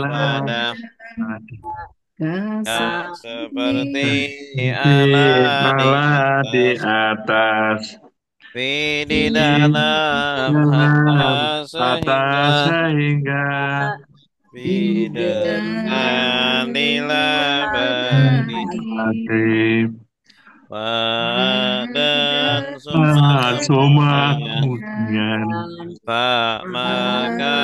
waspada seperti di Allah di Allah di atas atas, di dalam dalam harta atas sehingga sehingga dengan nilai bagi hati dan semua semua kemudian kemudian tak maka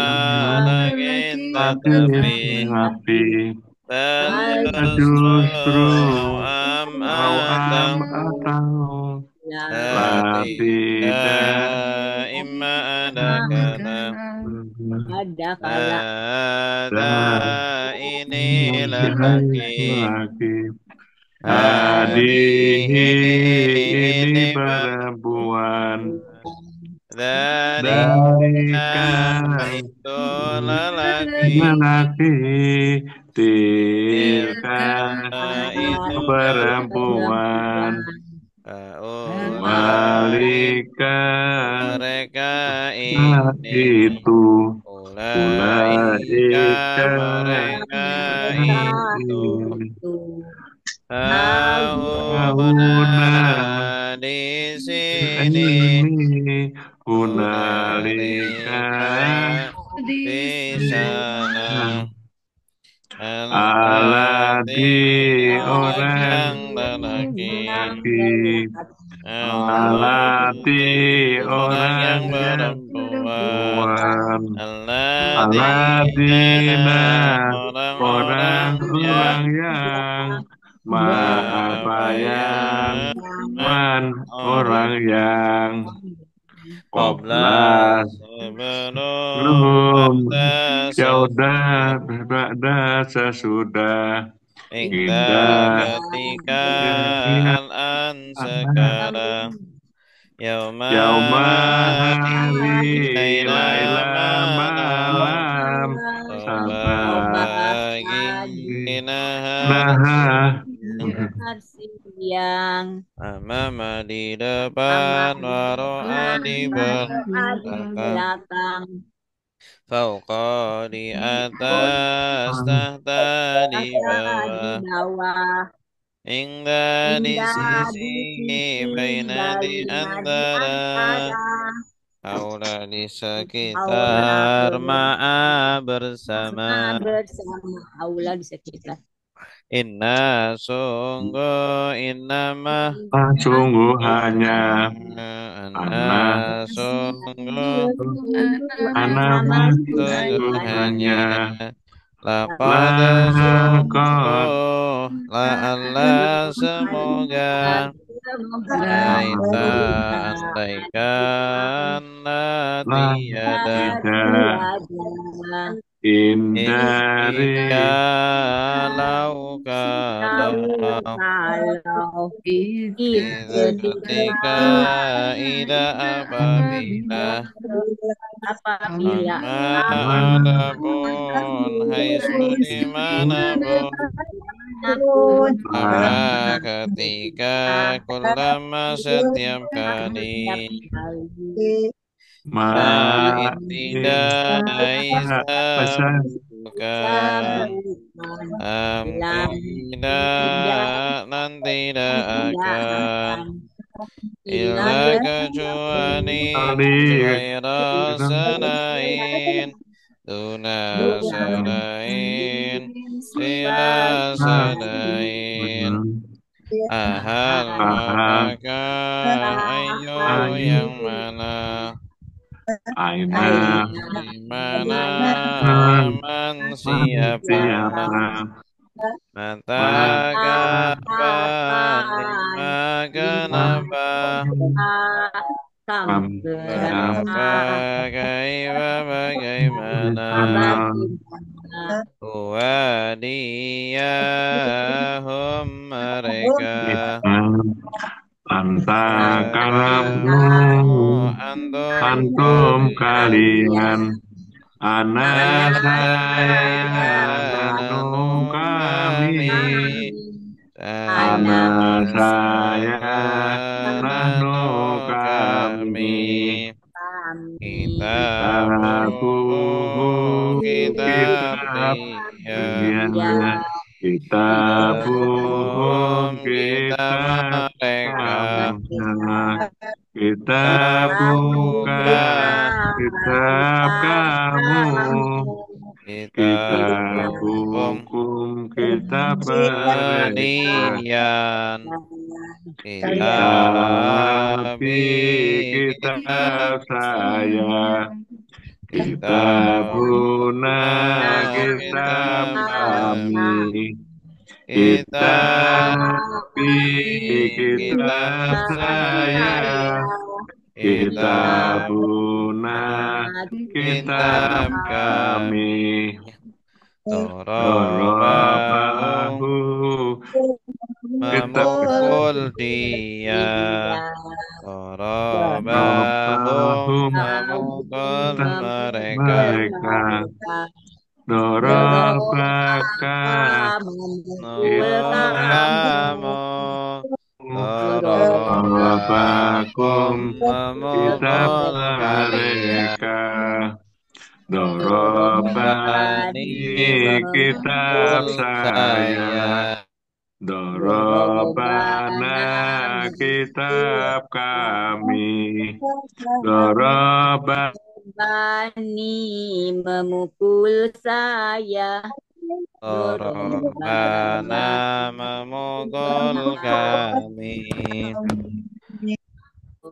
lagi hati tetapi api dan justru justru am awam atau atau tidak tidak imma ada kala ada dan ini laki lagi hadihi ini ini perempuan perempuan dalika dalika itu lelaki lelaki tilka tilka itu perempuan walika mereka ini itu ulaika ulaika mereka itu Hahuna Ahuna di sini ini hunalika hunalika di sana alati orang orang yang lelaki laki alati alati orang yang orang yang perempuan perempuan aladina aladina orang-orang orang-orang yang yang Maha yang bayar orang yang Qabla Qobla sebelum belum Ba'da Yaudah sesudah Ba'da sesudah Inda Indah ketika Ingat Al-an sekarang Yauma Yauma hari hari Laila Laila malam malam Sabat Pagi nahar Nah Siang Amama di depan Waro'a di belakang belakang Fauqa di atas, tahta di di bawah. bawah Hingga di hingga sisi, di sisi baina di baina di antara. antara Aula di aula sekitar, ma'a bersama. bersama aula di sekitar Inna sungguh, innama. sungguh hanya Anna anak sungguh, anak sungguh sungguh hanya. hanya Laqad lakot sungguh la'alla semoga laita andaikan la lah tiada tidak hindari jikalau kada kalau ketika ida apabila apabila amma mana adapun haitsu dimanapun apapun maka ketika kulama setiap kali ma tidak Isa pasal bukan tidak dan tidak akan illa kecuali kali ghaira sanain Duna sanain Sila sanain Ahal paham apakah ayo ayu yang mana aina di mana aman siapa siapa mata mata kapan lima kenapa berapa kaifa bagaimana wadiyahum mereka Antakaramu Antakamu antum antum kalian kalian anak saya nanu nanu kami kami anak saya saya nanu nanu kami kami kita tabuhu kitab kitab bagian kita pun kita kita buka kitab kamu kita hukum kita Kemudian kita kitab saya kita guna kitab kami kita kitab saya kita guna kitab kami Dorobahu memukul dia Dorobahu memukul mereka Dorobaka kamu Dorobakum memukul mereka Dorobani kitab saya Dorobana kitab kami Dorobani Bani memukul saya Dorobana memukul kami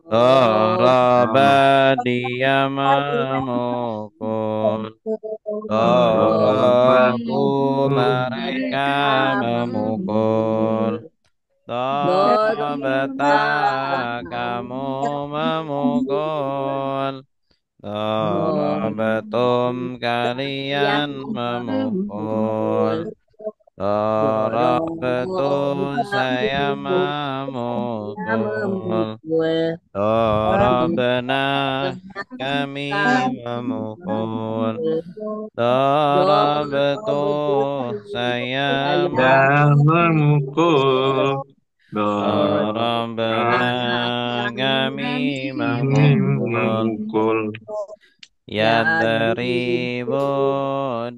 Doroba dia memukul Dorobaku mereka memukul Dorobata kamu memukul Dorobatum kalian memukul Dorobatu saya memukul Dorobana kami memukul Dorobatu saya memukul Dorobana kami memukul Yadribu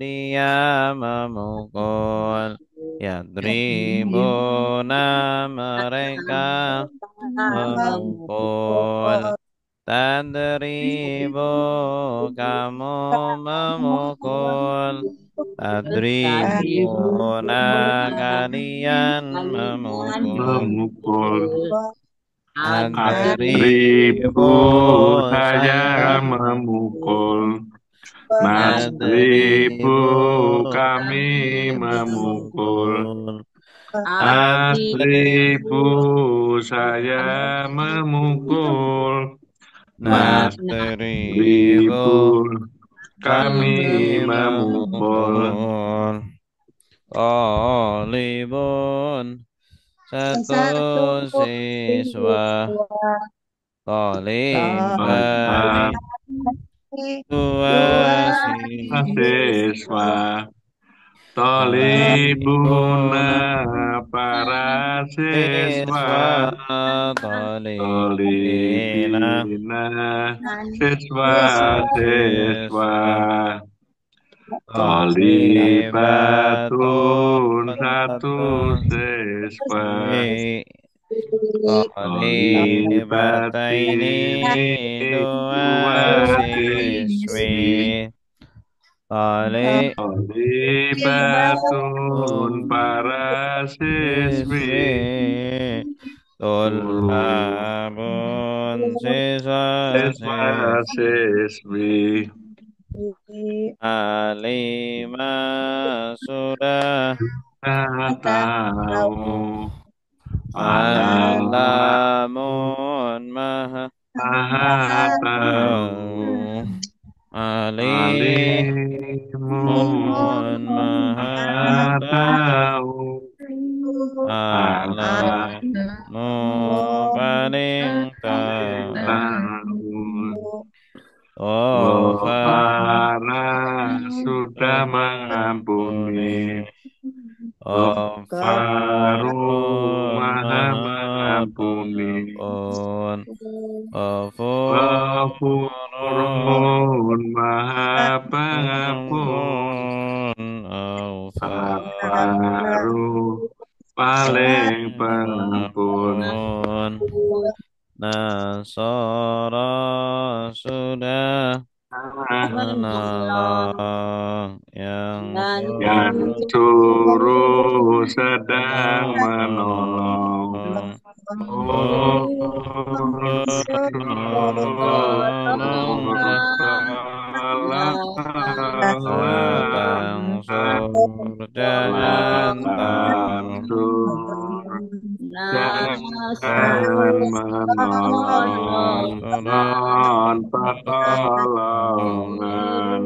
dia memukul Yadribuna mereka memukul Tadribu kamu memukul Tadribuna kalian memukul Adribu saya memukul Adribu kami memukul Adribu saya memukul Adribu kami memukul Talibun satu siswa Talibun dua siswa Talibuna para siswa Talibina siswa Talibatun satu siswa Talibataini dua siswi Talibatun para siswi Tulhabun siswi Alima sudah tahu Alamun maha tahu Alimun maha tahu Alamu paling tahu Ghafara sudah mengampuni Ghafaru maha mengampuni Ghafurun maha pengampun baru paling pengampun. Nasara sudah menolong Yang suruh sedang menolong. Oh, Datang sur jangan jangan menolong pertolongan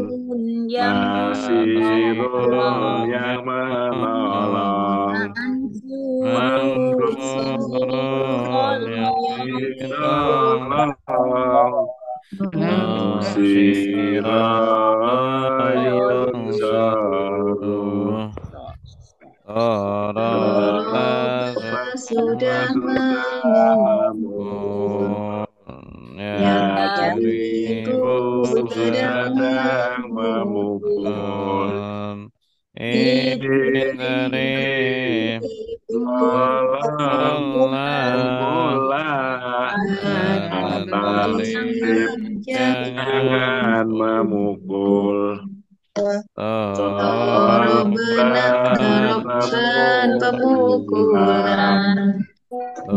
Nasirun yang menolong Mansurun yang ditolong Sirayun saru sudah memukul ya ibu sedang memukul Indri Mula jangan memukul Toroban pemukulan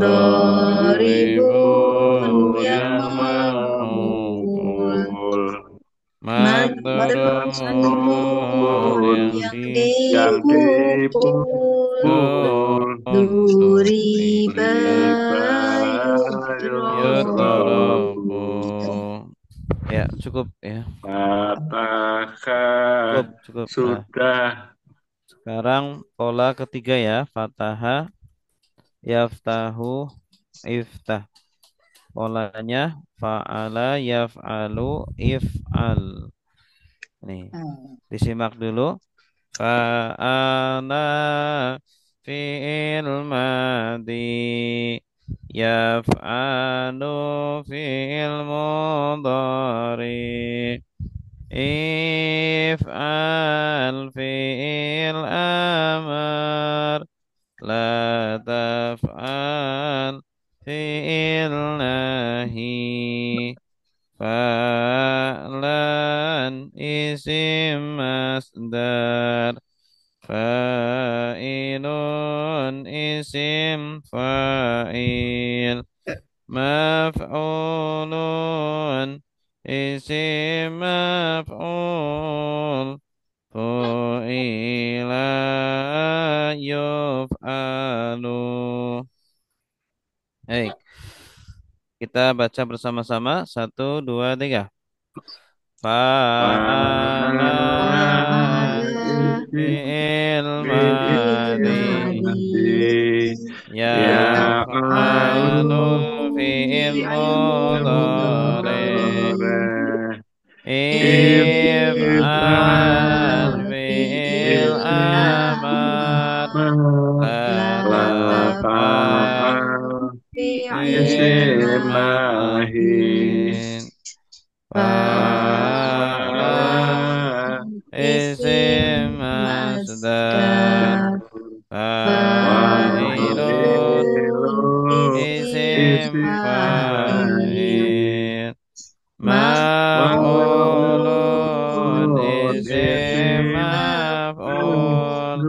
Doribun yang memukul Matrun yang dipukul Yudharabu. Ya, cukup ya. Fatahah Cukup. sudah. Sekarang pola ketiga ya. Fataha, yaftahu, iftah. Polanya fa'ala, yaf'alu, if'al. Nih, disimak dulu. Fa'ala fi'il madi, yaf'alu fi'il mudhari, if'al fi'il amar, la taf'al fi'il nahi, fa'lan isim masdar, fa'ilun isim fa'il, maf'ulun isim maf'ul, fu'ila yuf'alu. Baik, kita baca bersama-sama. 1, 2, 3. Fa'ala fi'il madi, yaf'alu fi'il mudhari, if'al fi'il amar, la taf'al fi'il nahi, fa'lan isim masdar, fa'ilun isim fa'il, maf'ulun isim maf'ul,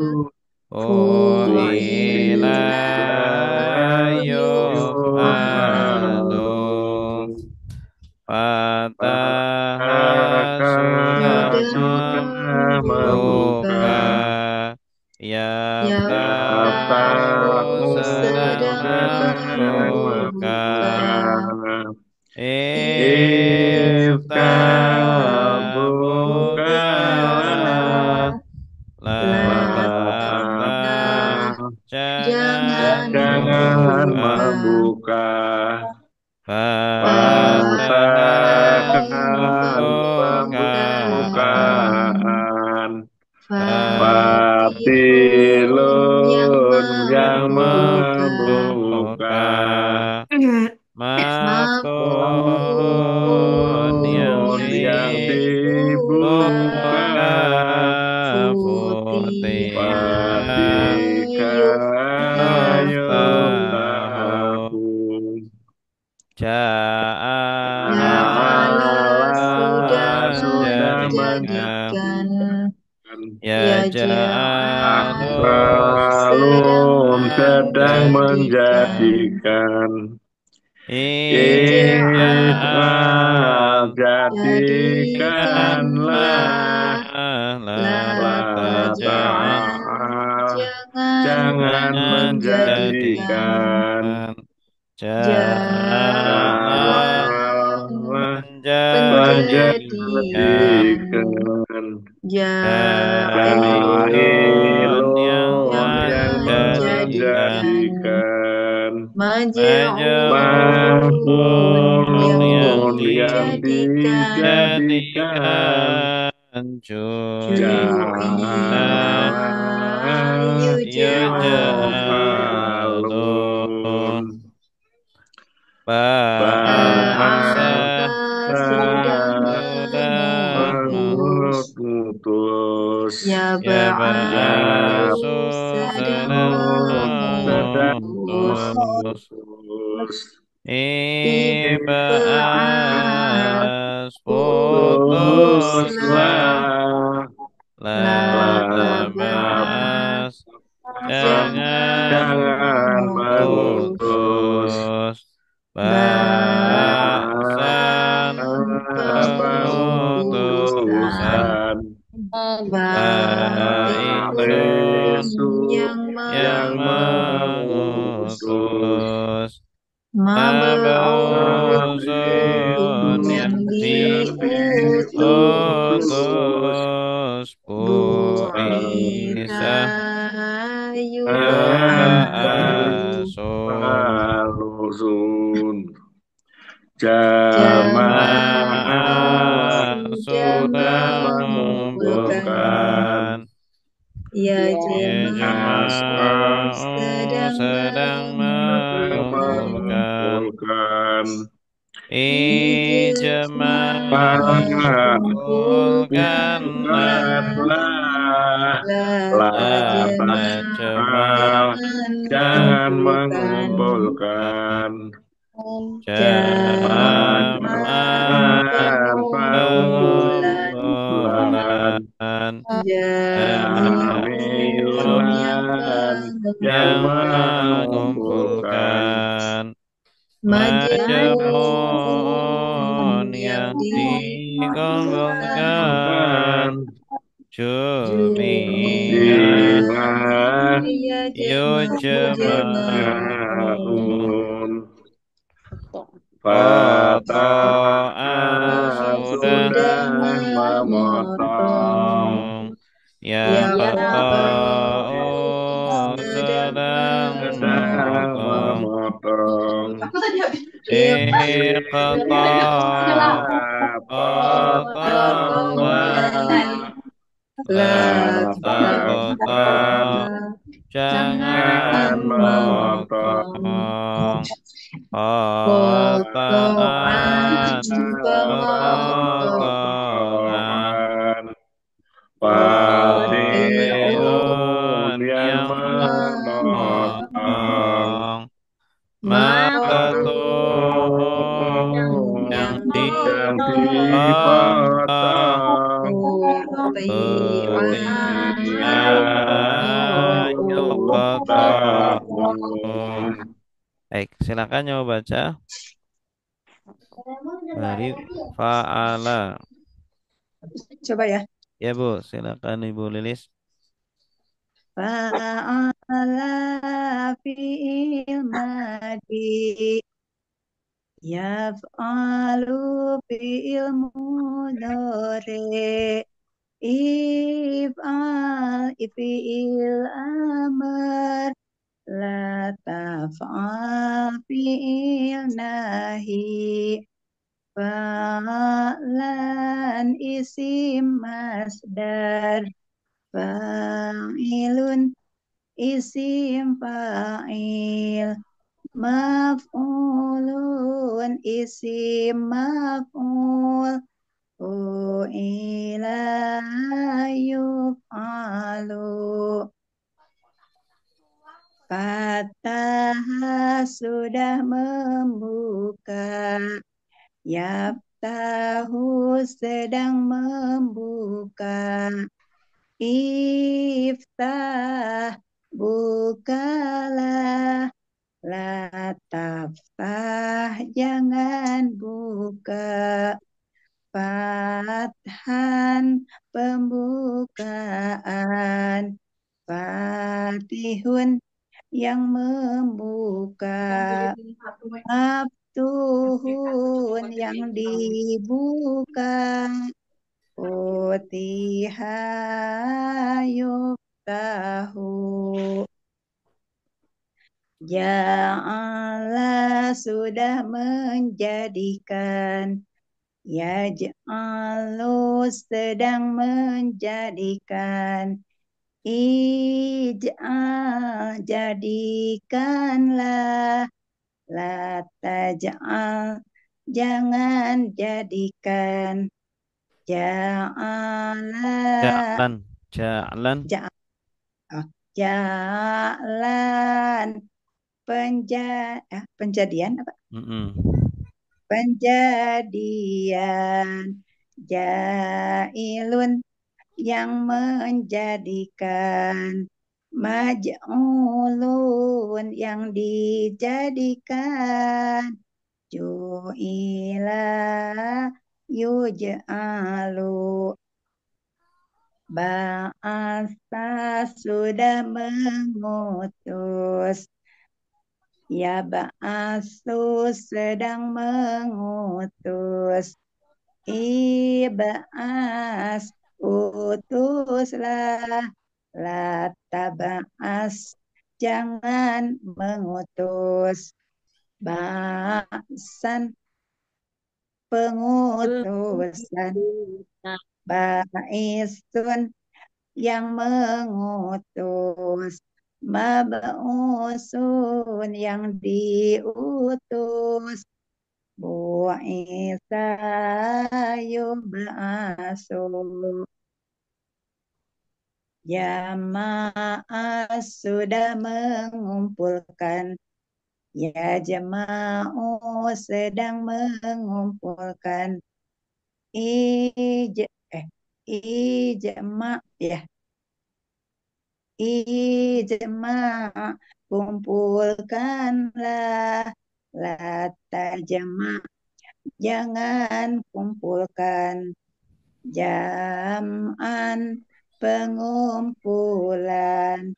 fu'ila yuf'alu. Fataha sudah membuka, yaftahu sedang membuka, iftah bukalah, la taf'al jangan membuka. Fataha pembukaan, fatilun yang membuka, maftun yang dibuka, Patikayotahu Ja'ala sudah menjadikan Ya Ja'alun Ja'alun sedang menjadikan Ij'al jadikanlah La taj'al jangan menjadikan Jangan menjadikan Jahilun yang yang menjadikan Majnun yang dijadikan Yuj'alun Bahasa sudah memutus Ba'asu sedang memutus Ibas putuslah La tabas Jangan putus Bahasan keputusan Baisun yang mengutus Mab'usun yang diutus Bu'isa Yuba'asun Jamaah sudah mengumpulkan Jamaah sedang mengumpulkan Ijma' kumpulkanlah La tajma' jangan mengumpulkan Jama'an pengumpulan Jamilun yang mengumpulkan Majmun yang dikumpulkan Jumi'ah yujma'un Fata'ah sudah memotong Yang Qata'u sedang memotong Potonglah La taqta' jangan memotong Qata'an pemotongan Fati'un yang memotong Maqtun yang dipotong Baik, silakan nyoba baca. Mari fa'ala. Coba ya. Ya Bu, silakan Ibu Lilis. Fa'ala fi'il madi yaf'alu fi'il mudhari if'al fi'il amr la taf'al fi'il nahi fa'lan isim masdar fa'ilun isim fa'il maf'ulun isim maf'ul fu'ila yuf'alu. Fataha sudah membuka. Yaftahu sedang membuka. Iftah bukalah. La taftah jangan buka. Fathan pembukaan. Fatihun yang membuka. Maftuhun yang dibuka. Futiha yuftahu. Ja'ala sudah menjadikan. Yaj'alu sedang menjadikan. Ij'al jadikanlah. La taj'al jangan jadikan. Ja'ala Ja'lan. Ja'lan. ja- oh, Ja'lan penjadian apa? Mm-mm. Penjadian. Jailun yang menjadikan. Maj'ulun yang dijadikan. Ju'ila yuj'alu. Ba'asa sudah mengutus. Ya ba'asu sedang mengutus. Iba'as utuslah. La taba'as jangan mengutus. Ba'san pengutusan. Ba'isun yang mengutus. Mab'usun yang diutus. Bu'isa yub'asu. Jamaah sudah mengumpulkan. Ya jama'u sedang mengumpulkan. Ij ijma ya. Ijma kumpulkanlah. La tajma jangan kumpulkan. Jam'an pengumpulan.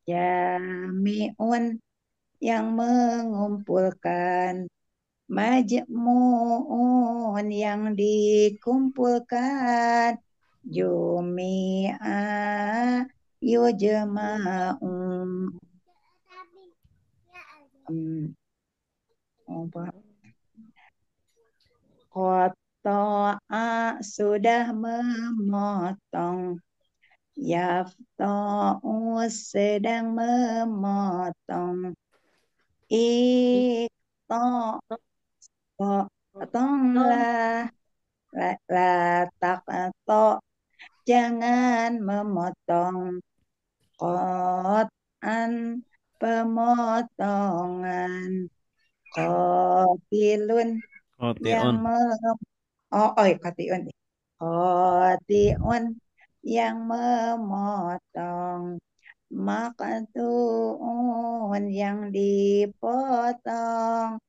Jami'un yang mengumpulkan. Majmu'un yang dikumpulkan. Jumi'a yujma'un. Apa? Qata'a sudah memotong. Yafta'u sedang memotong. Ikta potonglah. La taqta jangan memotong. Qat'an pemotongan. Qatilun yang Otiun. qatiun. Qatiun yang memotong. Maqtu'un yang dipotong.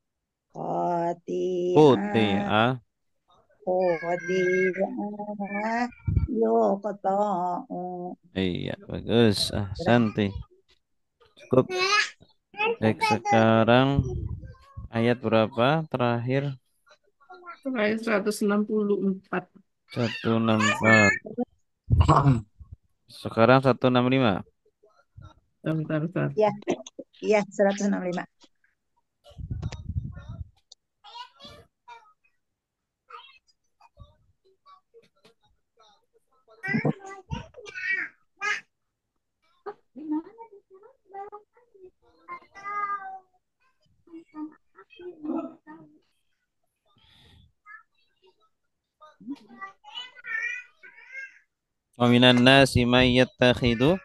Qati'ah Quti'a. qati'ah yuqta'u. Iya, bagus. Santi. Cukup. Baik, sekarang ayat berapa terakhir? Ayat 164. 164. Sekarang 165. Bentar, bentar. Ya, iya 165. Wa minan nasi may yattakhidhu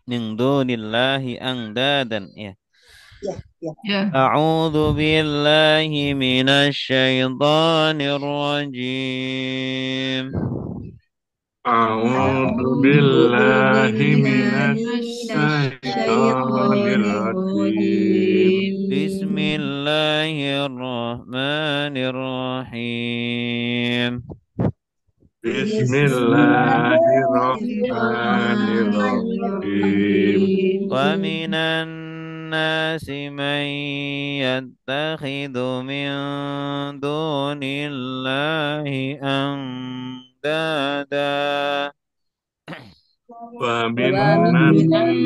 min dunillahi angdadan. Ya. Ya, ya. Ya. A'udzu billahi minasy syaithanir rajim. A'udzu billahi minasyaitonir rajim. Bismillahirrahmanirrahim. Bismillahirrahmanirrahim. Wa minan nasi man yattakhidhu min dunillahi andada. Wa minan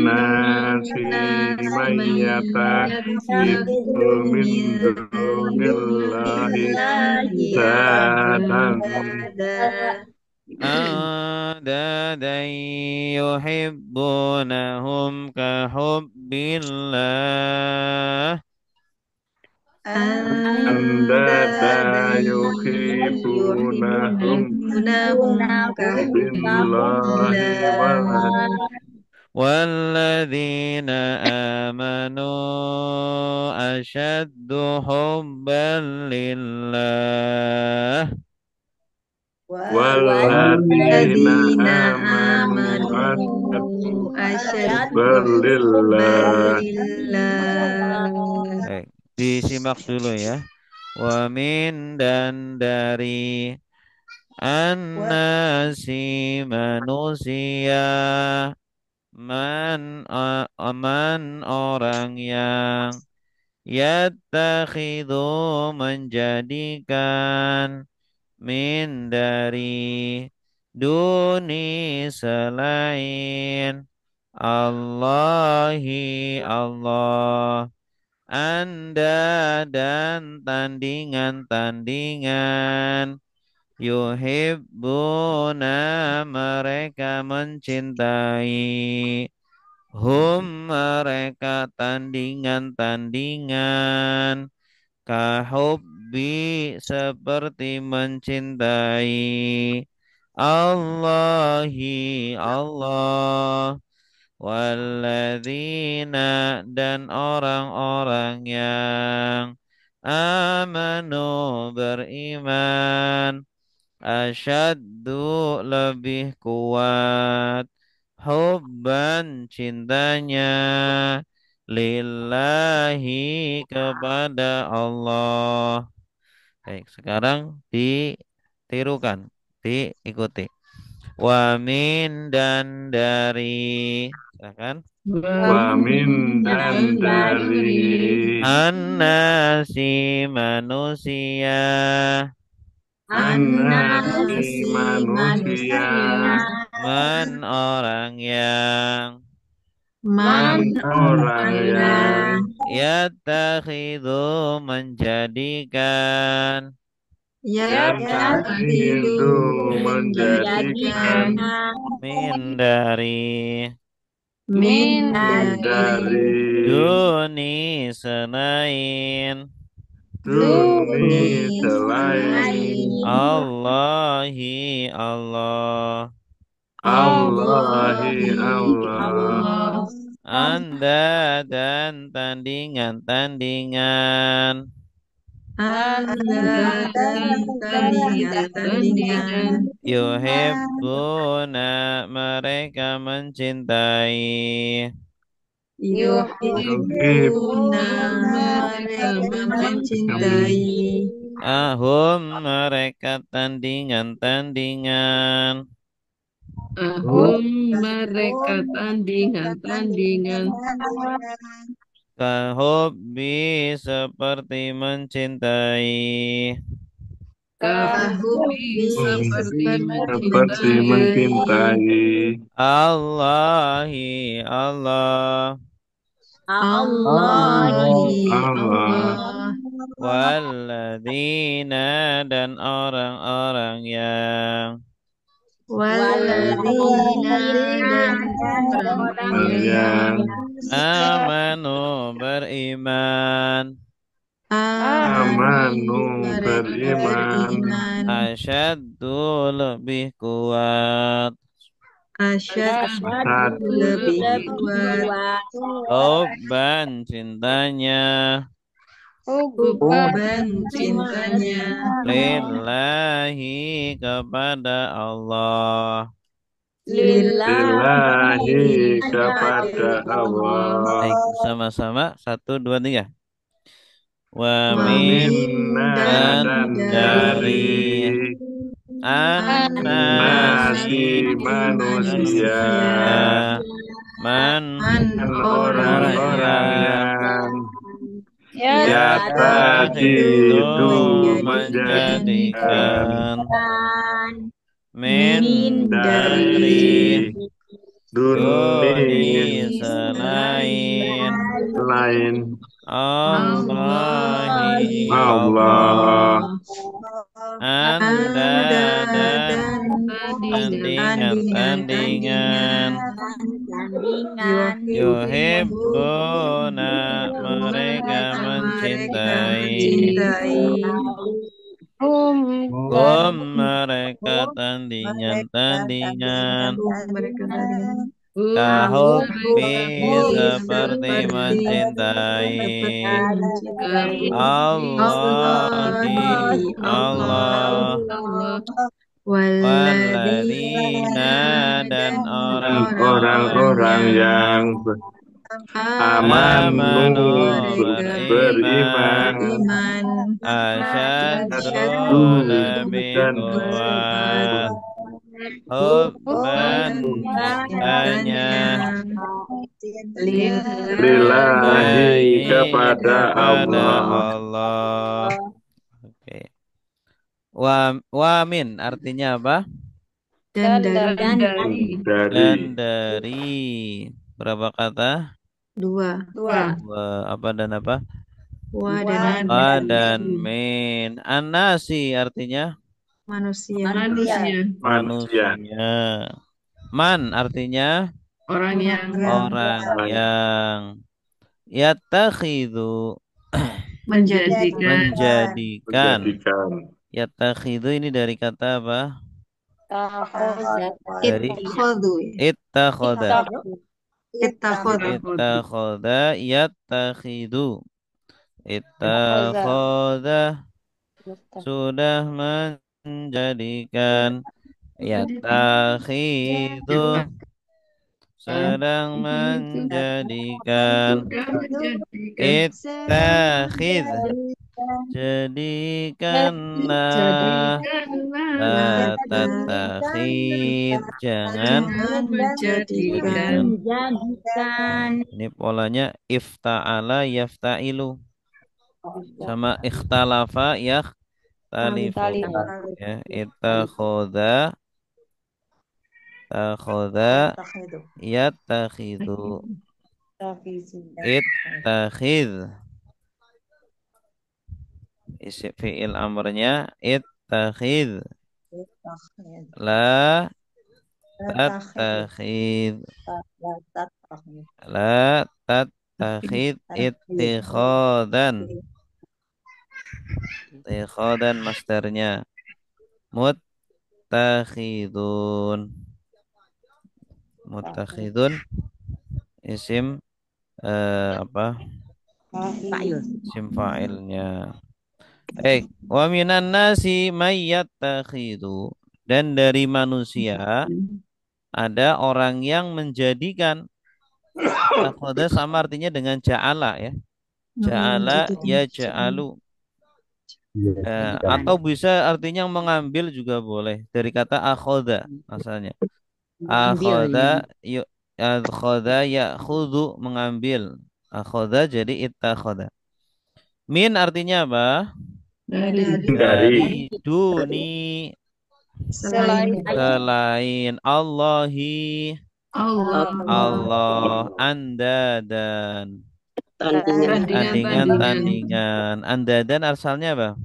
nasi may yattakhidhu min dunillahi andatan Andadan yuhibbunahum kahubbillah. andada yuhibbunahum billahi والذين آمنوا أشد حبا لله. والذين آمنوا أشد لله. Baik, disimak dulu ya. Wa min dan dari annasi manusia, man orang yang yattakhidhu menjadikan min dari duni selain Allahi Allah anda dan tandingan-tandingan yuhibbuna mereka mencintai mereka tandingan-tandingan kahubbi seperti mencintai Allahi Allah. Walladzina dan orang-orang yang amanu beriman asyaddu lebih kuat hubban cintanya lillahi kepada Allah. Baik, sekarang ditirukan, diikuti. Wa min dan dari, silakan. Wa min dan dari Annasi manusia. annasi manusia. Man orang yang yattakhidhu menjadikan Yattakhidhu menjadikan min dari duni selain Allahi Allah anda dan tandingan-tandingan yuhibbuna mereka mencintai mereka tandingan-tandingan kahubbi seperti mencintai Allahi Allah walladzina dan orang-orang yang amanu beriman amanu beriman, asyaddu lebih kuat, asad lebih kuat, hubban cintanya, Hubban cintanya lillahi kepada Allah. lillahi kepada Allah. Allah. Baik, sama-sama. 1, 2, 3. Wa Wa min minna dan dari an-nasi manusia man dan orang-orang yang yattakhidhu yattakhidhu menjadikan menjadikan min dari duni duni selain lain Allahi Allah andadan tandingan yuhibbuna mereka mencintai mereka tandingan kahubbi seperti mencintai Allah di Allah walladzina dan orang-orang yang amanu beriman asyaddu lebih dan kuat hubban cintanya lillahi kepada Allah. Allah. Oke. Wa min artinya apa? Dan Dari Dan dari berapa kata? Dua. Apa dan apa? Wa dan Wa dan min. Anasi artinya manusia. manusia. Man artinya Orang yang orang yang yattakhidhu menjadikan menjadikan. Yattakhidhu ini dari kata apa? Dari ittakhadha. Ittakhadha yattakhidhu. Ittakhadha sudah menjadikan, yattakhidhu sedang menjadikan, ittakhidh jadikanlah, la tattakhidh jangan menjadikan ini polanya ifta'ala yafta'ilu sama ikhtalafa yakhtalifu ya. Ittakhadha yattakhidhu ittakhidh isi fi'il amrnya ittakhidh la tattakhidh ittikhadan masternya muttakhidun isim isim fa'ilnya. Wa minan nasi may yattakhidhu dan dari manusia ada orang yang menjadikan. Takhadha sama artinya dengan ja'ala ya. Ja'ala ya ja'alu. Atau bisa artinya mengambil juga boleh. Dari kata akhadha asalnya. Akhadha ya'khudhu mengambil. Akhadha jadi ittakhadha. Min artinya apa? Dari duni selain Allahi Allah andadan tandingan andadan asalnya apa?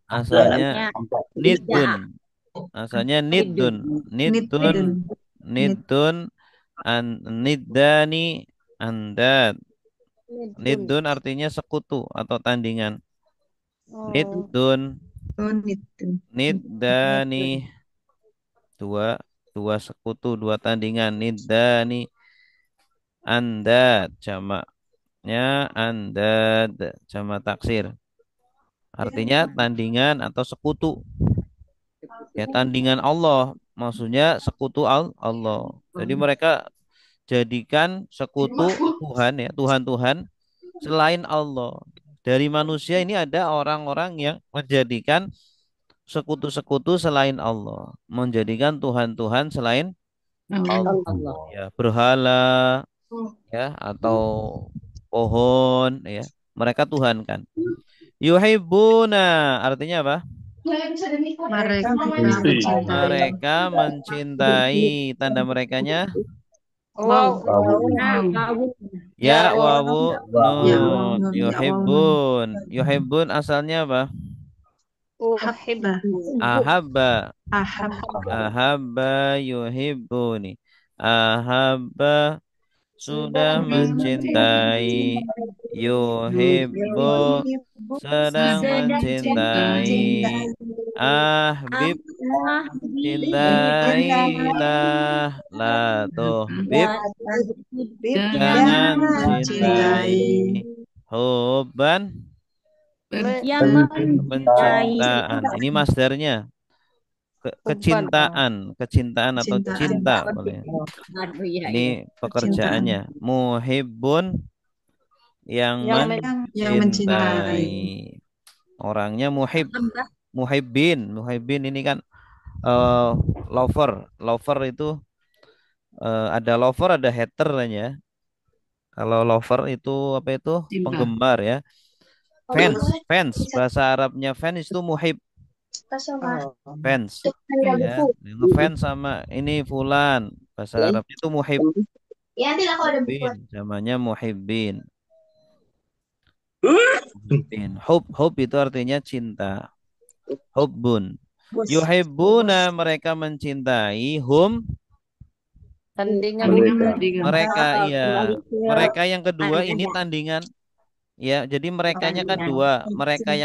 Asalnya nidun niddani andad Nidun artinya sekutu atau tandingan. Oh. Nidun, Oh, itu. nidani, dua sekutu, dua tandingan. Nidani, andad, jamaknya andad, jamak taksir. Artinya tandingan atau sekutu. Ya, tandingan Allah, maksudnya sekutu Allah. Jadi mereka jadikan sekutu Tuhan ya, Tuhan-Tuhan selain Allah. Dari manusia ini ada orang-orang yang menjadikan sekutu-sekutu selain Allah, menjadikan Tuhan-Tuhan selain Allah. Allah. Ya, berhala ya atau pohon ya. Mereka Tuhan kan. Yuhibbuna artinya apa? Mereka Benci. mencintai. Mereka mencintai. Tanda merekanya Wow. Wow. ya Ya, wawu Ya nun. Allah, ya Allah. Yuhibbun. Yuhibbun asalnya apa? Habba. Ahabba. Ahab. Ahabba yuhibbuni. Ahabba sudah mencintai. Yuhibbu sedang mencintai. Ahbib cintailah. La tuhbib jangan cintai. Hubban yang kecintaan. Ini masdarnya kecintaan atau Cintaan. cinta boleh. Aduh, ya, Ini pekerjaannya. Muhibbun yang Yang mencintai. mencintai. Orangnya muhibbin ini kan lover itu ada lover ada hater kan ya. Kalau lover itu apa itu Cinta. penggemar ya. Fans bahasa Arabnya fans itu muhib. Fans ya, ngefans sama ini fulan bahasa Arab itu muhibbin, namanya muhibbin. Hub itu artinya cinta. Hubbun. Yuhibbuna mereka mencintai tandingan mereka iya. Mereka yang kedua ini tandingan ya. Jadi merekanya kan dua. Mereka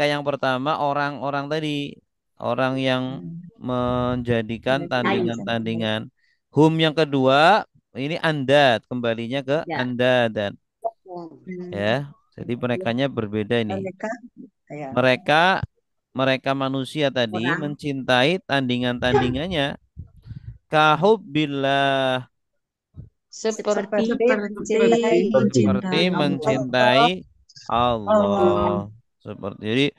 yang pertama orang-orang tadi orang yang menjadikan tandingan-tandingan. Yang kedua ini andad kembalinya ke anda dan ya. Jadi merekanya berbeda ini. Mereka manusia tadi mencintai tandingan-tandingannya. Kahubbillah seperti mencintai Allah. Jadi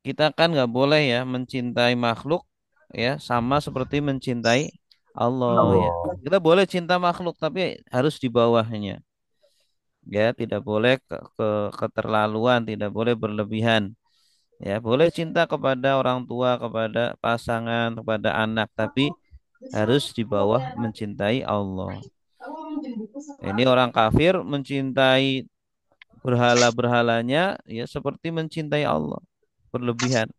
kita kan nggak boleh ya mencintai makhluk ya sama seperti mencintai Allah ya. Kita boleh cinta makhluk tapi harus di bawahnya. Ya, tidak boleh keterlaluan, tidak boleh berlebihan. Ya, boleh cinta kepada orang tua, kepada pasangan, kepada anak, tapi harus di bawah mencintai Allah. Ini orang kafir mencintai berhala-berhalanya ya seperti mencintai Allah, berlebihan.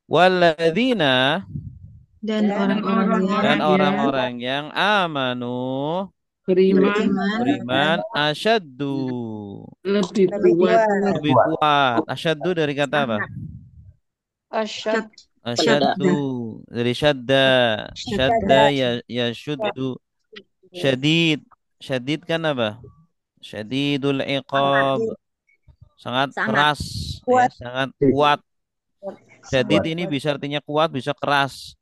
Walladzina Dan orang-orang yang amanu beriman asyaddu Lebih kuat. lebih kuat. Asyaddu dari kata apa? asyad Asyaddu dari syadda ya syuddu syadid kan apa? Syadidul iqab sangat keras ya, sangat kuat. Syadid ini bisa artinya kuat, bisa keras.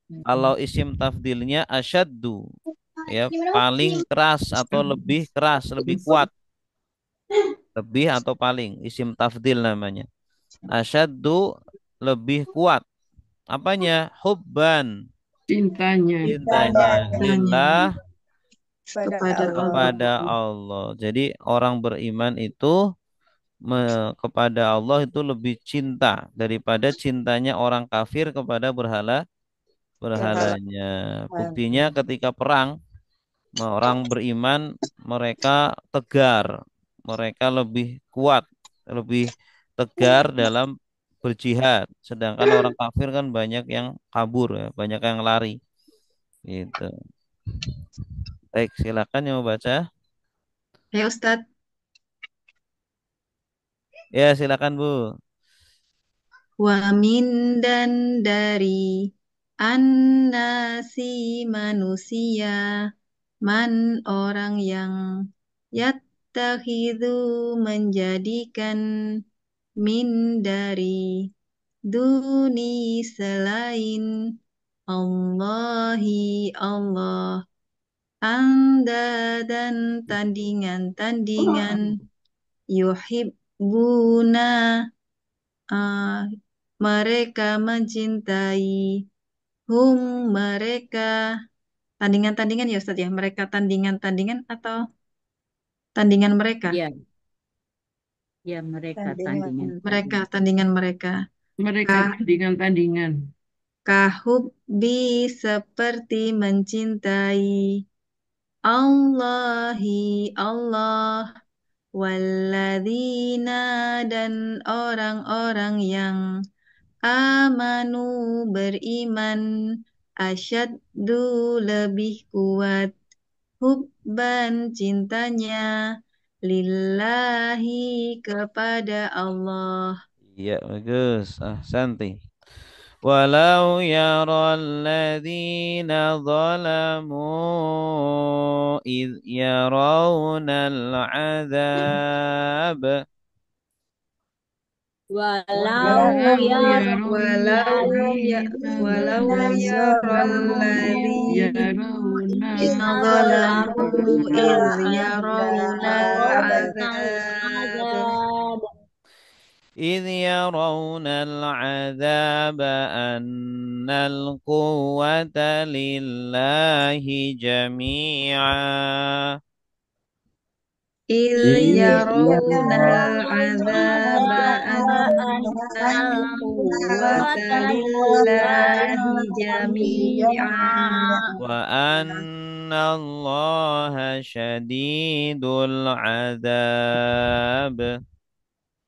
Kalau isim tafdilnya asyaddu ya paling keras atau lebih keras, lebih kuat. Lebih atau paling isim tafdil namanya. Asyaddu lebih kuat. Apanya? Hubban Cintanya. lillah kepada kepada Allah. Jadi orang beriman itu kepada Allah itu lebih cinta daripada cintanya orang kafir kepada berhalanya. Buktinya ketika perang orang beriman mereka tegar, mereka lebih kuat, lebih tegar dalam berjihad. Sedangkan orang kafir kan banyak yang kabur ya, banyak yang lari. Gitu. Baik, silakan yang mau baca. Ya Ustadz. Ya, silakan Bu. Wa min dan dari annasi manusia man orang yang yattakhidhu menjadikan min dari duni selain Allahi Allah anda dan tandingan-tandingan yuhibbuna ah, mereka mencintai hum mereka tandingan-tandingan ya Ustadz ya mereka tandingan-tandingan atau tandingan mereka Ya, ya mereka tandingan. mereka tandingan mereka Mereka tandingan-tandingan. kahubbi seperti mencintai Allahi Allah walladzina dan orang-orang yang amanu beriman asyaddu lebih kuat hubban cintanya lillahi kepada Allah. Iya, bagus. Santi. Walau yara alladhina zalamu idh yarawna al-'adhab. Walau ya Walau yaralladzina zalamu idh yarawnal azab إذ يرون العذاب أن القوة لله جميعا إذ يرون العذاب أن القوة لله جميعا وأن الله شديد العذاب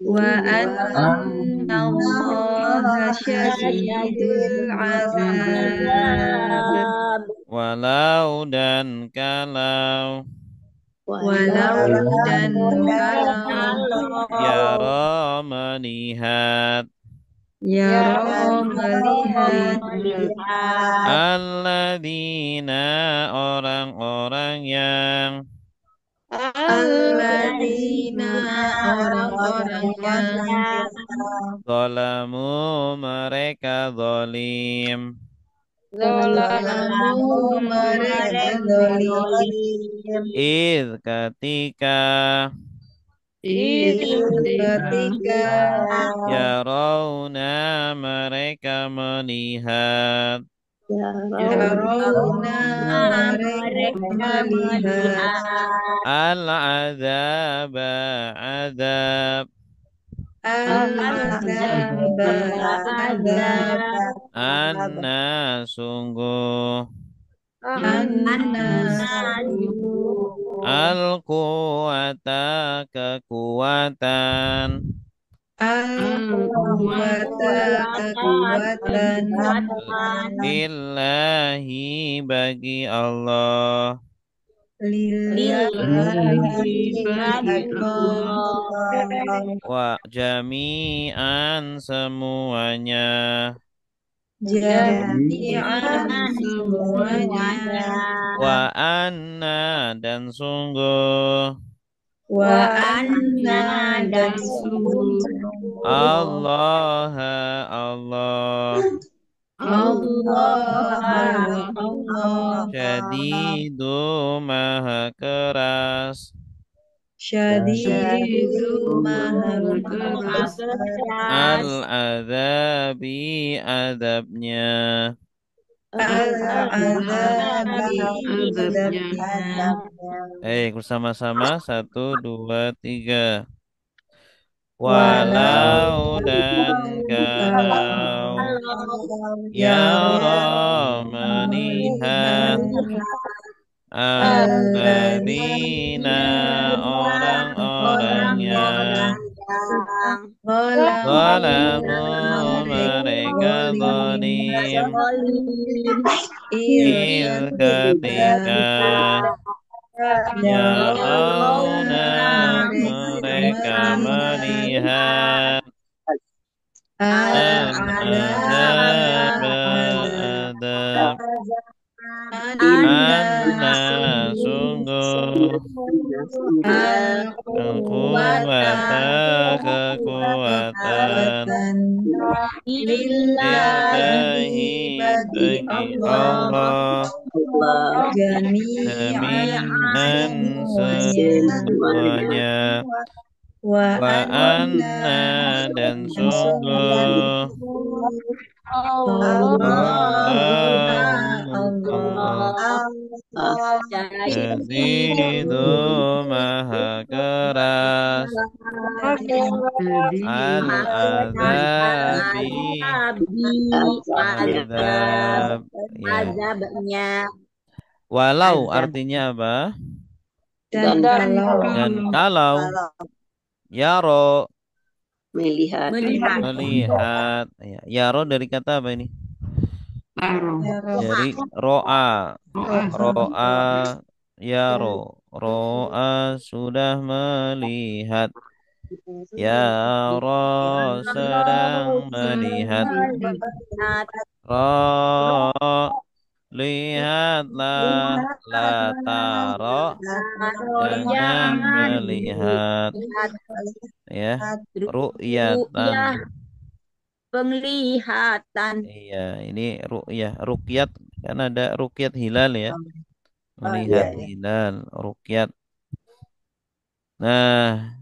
وأن الله شديد العذاب walau dan kalau Yara melihat alladzina orang-orang yang zalamu mereka zalim ketika yarawna mereka melihat al-azab azab anna sungguh al-quwata kekuatan lillahi bagi Allah wa jami'an semuanya wa anna dan sungguh Allah syadidu maha keras al-azabi azabnya bersama-sama 1, 2, 3 walau dan kalau yara melihat alladzina orang-orang yang zalamu mereka zalim ketika Yarawna mereka mereka melihat al-azab adab anna anna sungguh al-quwwata kekuatan lillahi bagi bagi Allah Allah jami'an jami'an semuanya semuanya wa wa anna anna dan dan sungguh sungguh Allah Yazidu maha keras Jadi al-azabi azab ya. Walau azab artinya apa? dan Dan kalau yaro melihat melihat ya. Yaro dari kata apa ini? taruh Dari ro'a. doa Ro'a yaro. Ro'a sudah melihat. Yaro sedang melihat. Ro lihatlah la taro jangan melihat ya ru'yatan penglihatan iya ini ru'yah ruqyat kan ada ruqyat hilal ya melihat hilal ruqyat nah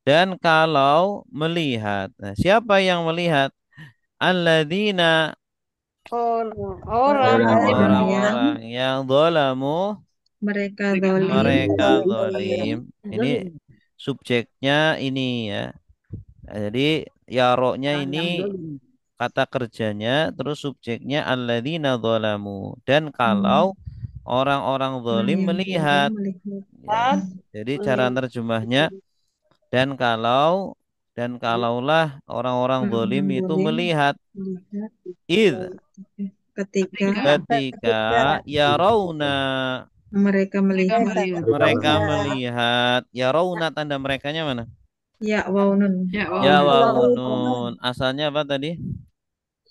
dan kalau melihat nah, siapa yang melihat alladzina orang yang orang-orang yang zalamu mereka zalim mereka zalim ini subjeknya ini ya. Nah, jadi yaroknya ini kata kerjanya terus subjeknya alladzina zalamu dan kalau orang-orang orang zalim yang melihat zalim melihat ya. Jadi cara terjemahnya dan kalau dan kalaulah orang-orang zalim orang itu zalim melihat melihat id ketika ketika yarawna mereka melihat mereka melihat yarawna tanda merekanya mana? ya waunun ya Ya Allah wawunun. Asalnya apa tadi?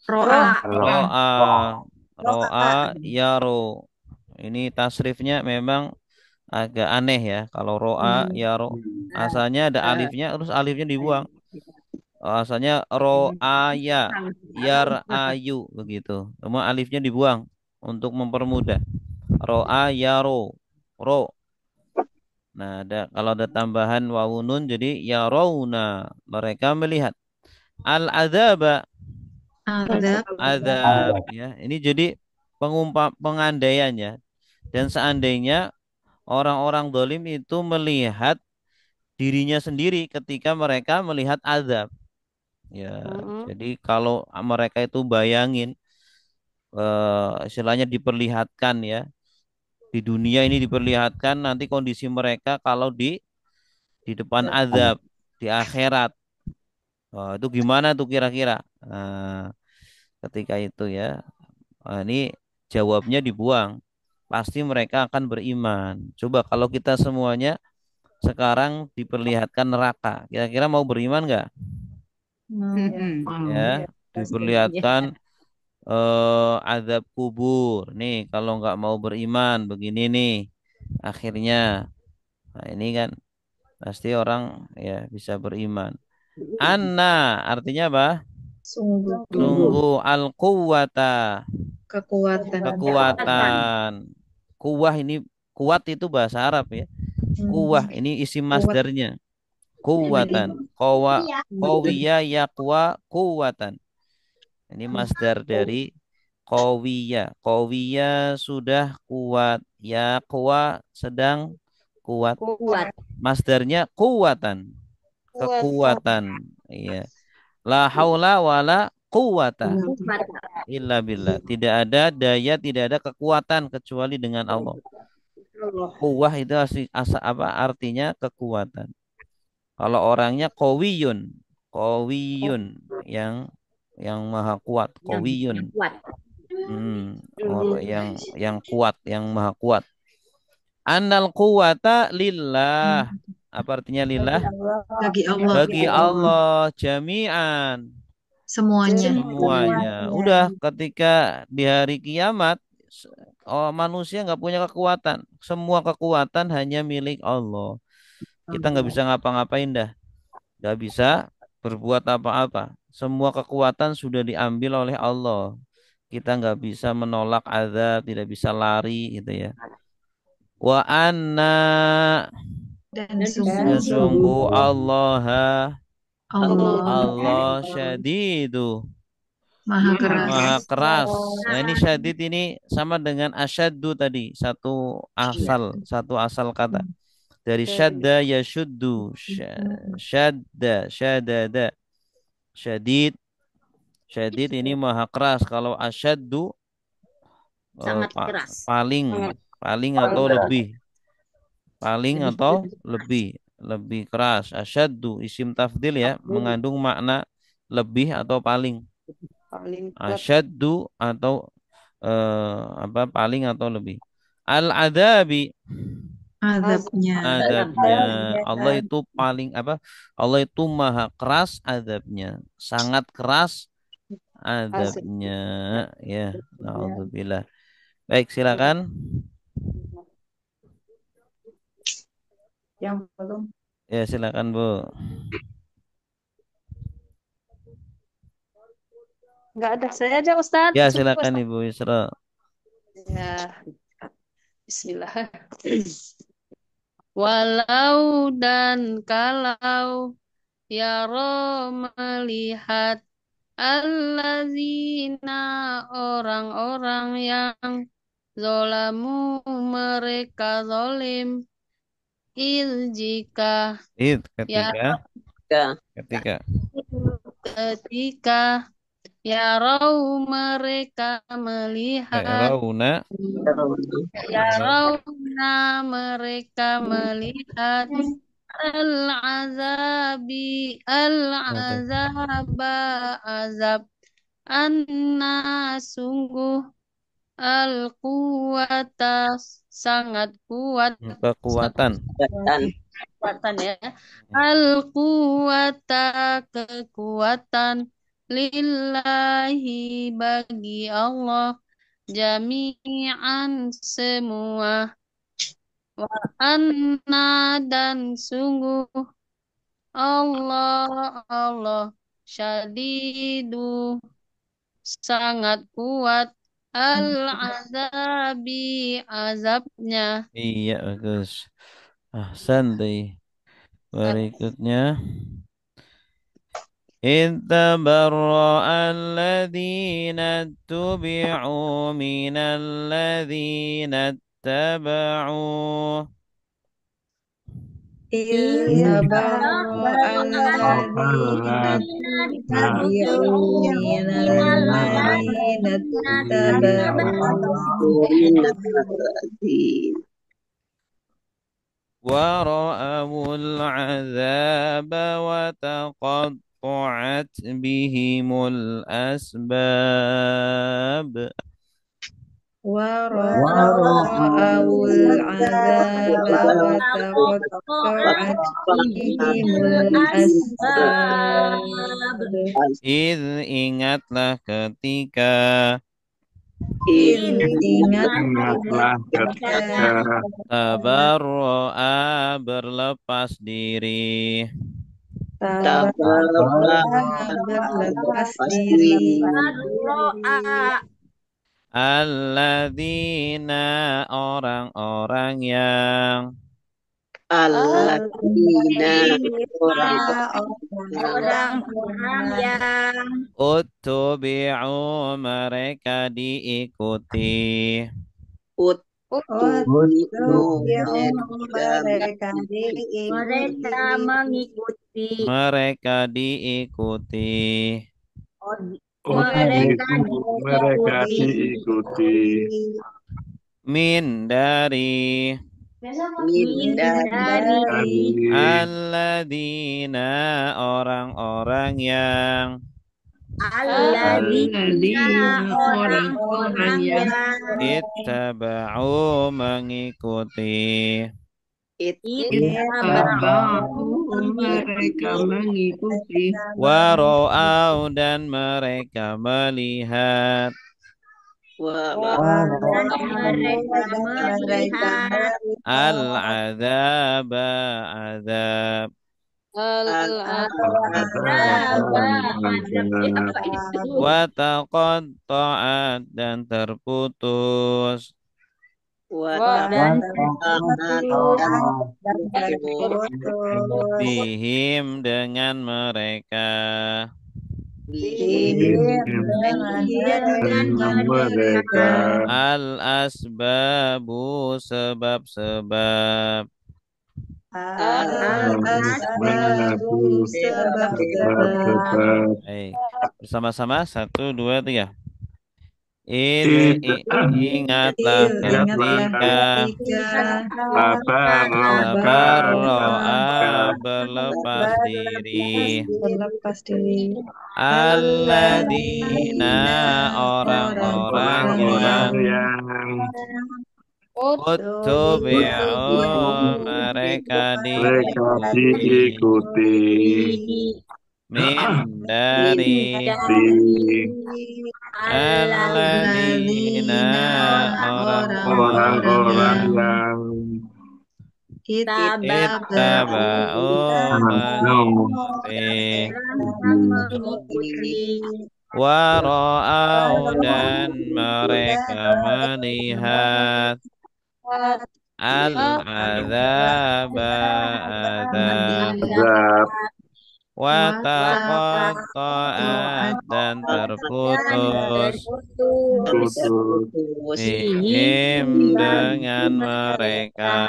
ro'a Ro'a. Ro'a yaro. Ini tasrifnya memang agak aneh ya. Kalau ro'a yaro. Asalnya ada alifnya terus alifnya dibuang. Asalnya ro'a ya. Yar ayu begitu. Cuma alifnya dibuang untuk mempermudah. Ro'a yaro. Ro. Nah, kalau ada tambahan wawunun jadi yarawna. Mereka melihat. Al-adzaba azab azab ya. Ini jadi pengandaian ya. Dan seandainya orang-orang dolim itu melihat dirinya sendiri ketika mereka melihat azab. Ya, jadi kalau mereka itu bayangin istilahnya diperlihatkan ya. Di dunia ini diperlihatkan nanti kondisi mereka kalau di depan azab di akhirat. Oh, itu gimana tuh kira-kira? Nah, ketika itu ya. Ini jawabnya dibuang. Pasti mereka akan beriman. Coba kalau kita semuanya sekarang diperlihatkan neraka. Kira-kira mau beriman nggak? mau Ya, diperlihatkan azab kubur. Nih, kalau nggak mau beriman begini nih. Akhirnya, nah ini kan pasti orang ya bisa beriman. Anna artinya apa? sungguh Sungguh al-quwwata kekuatan kekuatan. Kuwah ini kuat itu bahasa Arab ya. Kuwah ini isi kuat masdarnya. Kuwatan. Qawiya yaqwa kuwatan. Ini masdar dari qawiya. Qawiya sudah kuat. Yaqwa sedang kuat. kuat Masdarnya kuwatan. Kekuatan. Iya. La haula wala quwata illa billah. Tidak ada daya, tidak ada kekuatan kecuali dengan Allah. Kuwah itu apa artinya kekuatan. Kalau orangnya qawiyun, qawiyun yang maha kuat, qawiyun. kuat Orang yang kuat, yang maha kuat. Annal quwata lillah. Apa artinya lillah? Bagi Allah. Bagi Allah jami'an. Semuanya. Semuanya. Udah ketika di hari kiamat manusia nggak punya kekuatan. Semua kekuatan hanya milik Allah. Kita nggak bisa ngapa-ngapain dah. Nggak bisa berbuat apa-apa. Semua kekuatan sudah diambil oleh Allah. Kita nggak bisa menolak azab, tidak bisa lari gitu ya. Wa anna Dan dan sungguh sungguh Allah Allah syadidu Maha keras. maha keras. Nah ini syadid ini sama dengan asyaddu tadi, satu asal kata. Dari syadda yashuddu, syadda, syadada, syadid, syadid ini maha keras. Kalau asyaddu Sangat keras. paling atau lebih, lebih keras. Asyaddu isim tafdil ya, mengandung makna lebih atau paling. Asyaddu atau paling atau lebih. Al-adabi Azabnya. adabnya. Allah itu Allah itu maha keras adabnya, sangat keras adabnya ya. Alhamdulillah. Baik, silakan. Yang belum. Ya, silakan Bu. Enggak ada, saya aja Ustadz. Ya, Syukur, silakan Ustadz. Ibu Yusra. Ya, Bismillah. Walau dan kalau ya roh melihat allazina orang-orang yang zolamu mereka zolim jika Ketika ketika ya roh mereka melihat Rauna ya rauna mereka melihat al-azaba azab anna sungguh al-quwata sangat kuat kekuatan. kekuatan ya al-quwata kekuatan lillahi bagi Allah jami'an semua wa anna dan sungguh Allah syadidu sangat kuat al-azabi azabnya. Iya, bagus. Santai. Berikutnya. إذ تبرأ الذين اتبعوا من الذين اتبعوا إذ تبرأ الذين اتبعوا من الذين اتبعوا ورأوا العذاب وتقطعت بهم الأسباب ورأوا العذاب وتقطعت بهم الأسباب إذ ingatlah ketika Ingatlah ketika tabarro'a berlepas diri berlepas diri alladzina orang-orang yang Orang-orang yang uttubi'u mereka diikuti mereka diikuti. mereka diikuti min dari alladzina orang-orang yang Alladzina orang-orang yang ittaba'u mengikuti ittaba'u mereka mengikuti wara'au dan mereka melihat al-azaba azab wa taqatta'at dan terputus bihim dengan mereka mereka al-asbabu sebab-sebab sebab-sebab bersama-sama 1, 2, 3. Ingatlah ketika tabarro'a berlepas diri alladzina orang-orang yang uttubi'u mereka diikuti min dari alladzina orang-orang yang ittaba'u mengikuti wara'au dan mereka melihat al-azaba azab wa taqatta'at dan terputus bihim dengan mereka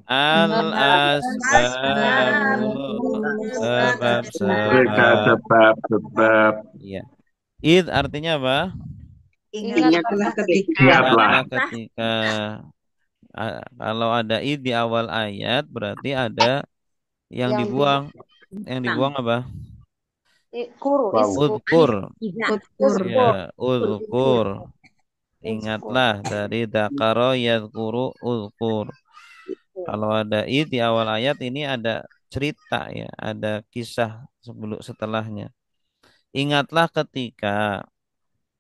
al-asbabu sebab-sebab. Ya. Id artinya apa? Ingatlah ketika. Ingatlah ketika. Kalau ada id di awal ayat berarti ada yang dibuang. Yang dibuang apa? Udkur. Ya, udkur. Ingatlah dari dzakara yadhkuru udkur. Kalau ada id di awal ayat ini ada cerita ya, ada kisah sebelum setelahnya. Ingatlah ketika.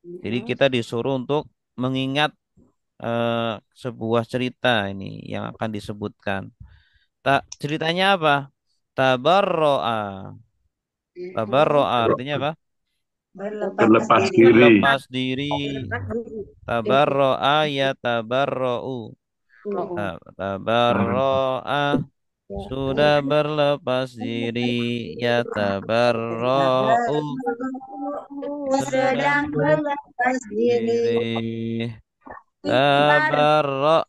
Jadi kita disuruh untuk mengingat sebuah cerita ini yang akan disebutkan. Ceritanya apa? Tabarro'a. Tabarro'a artinya apa? Berlepas diri. Berlepas diri. Tabarro'a ya tabarro'u. Tabarro'a sudah berlepas diri ya tabarro'u sedang berlepas diri. Tabarro'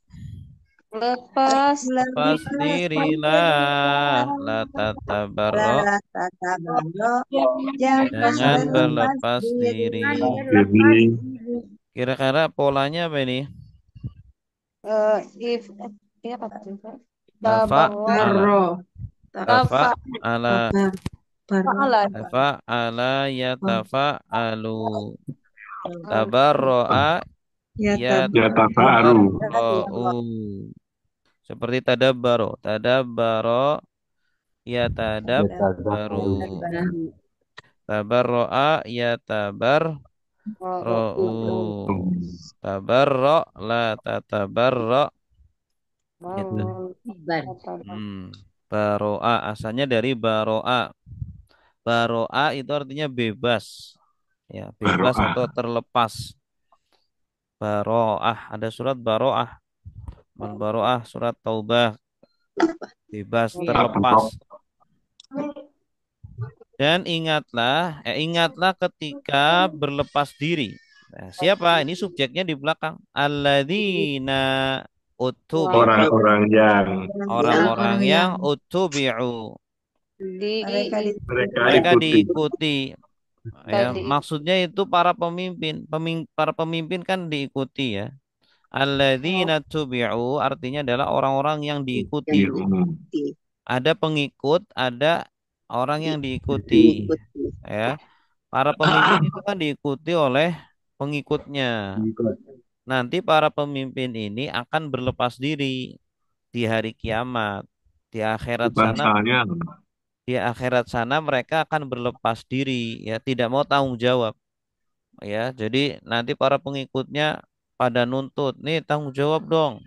lepas dirilah la tatabarro jangan berlepas diri. Kira-kira polanya apa ini? Tafa'ala yatafa'alu tabarro'a yatafa'alu seperti tadabbaro yatadabbaru tabarro'a yatabarro'u tabarro' la tatabarro' gitu. Baro'a asalnya dari baro'a. Baro'a itu artinya bebas. Ya, bebas atau terlepas. Baro'ah, ada surat baro'ah. Baro'ah surat Taubah. Bebas, terlepas. Dan ingatlah ketika berlepas diri. Nah, siapa? Ini subjeknya di belakang. Alladzina orang-orang yang utubi'u mereka diikuti. Ya, maksudnya itu para pemimpin kan diikuti ya. Alladzina tubi'u artinya adalah orang-orang yang diikuti. Ada pengikut, ada orang yang diikuti. Ya. Para pemimpin itu kan diikuti oleh pengikutnya. Nanti para pemimpin ini akan berlepas diri di hari kiamat. Di akhirat sana, Bahasanya di akhirat sana mereka akan berlepas diri, ya, tidak mau tanggung jawab, ya. Jadi nanti para pengikutnya pada nuntut, nih tanggung jawab dong.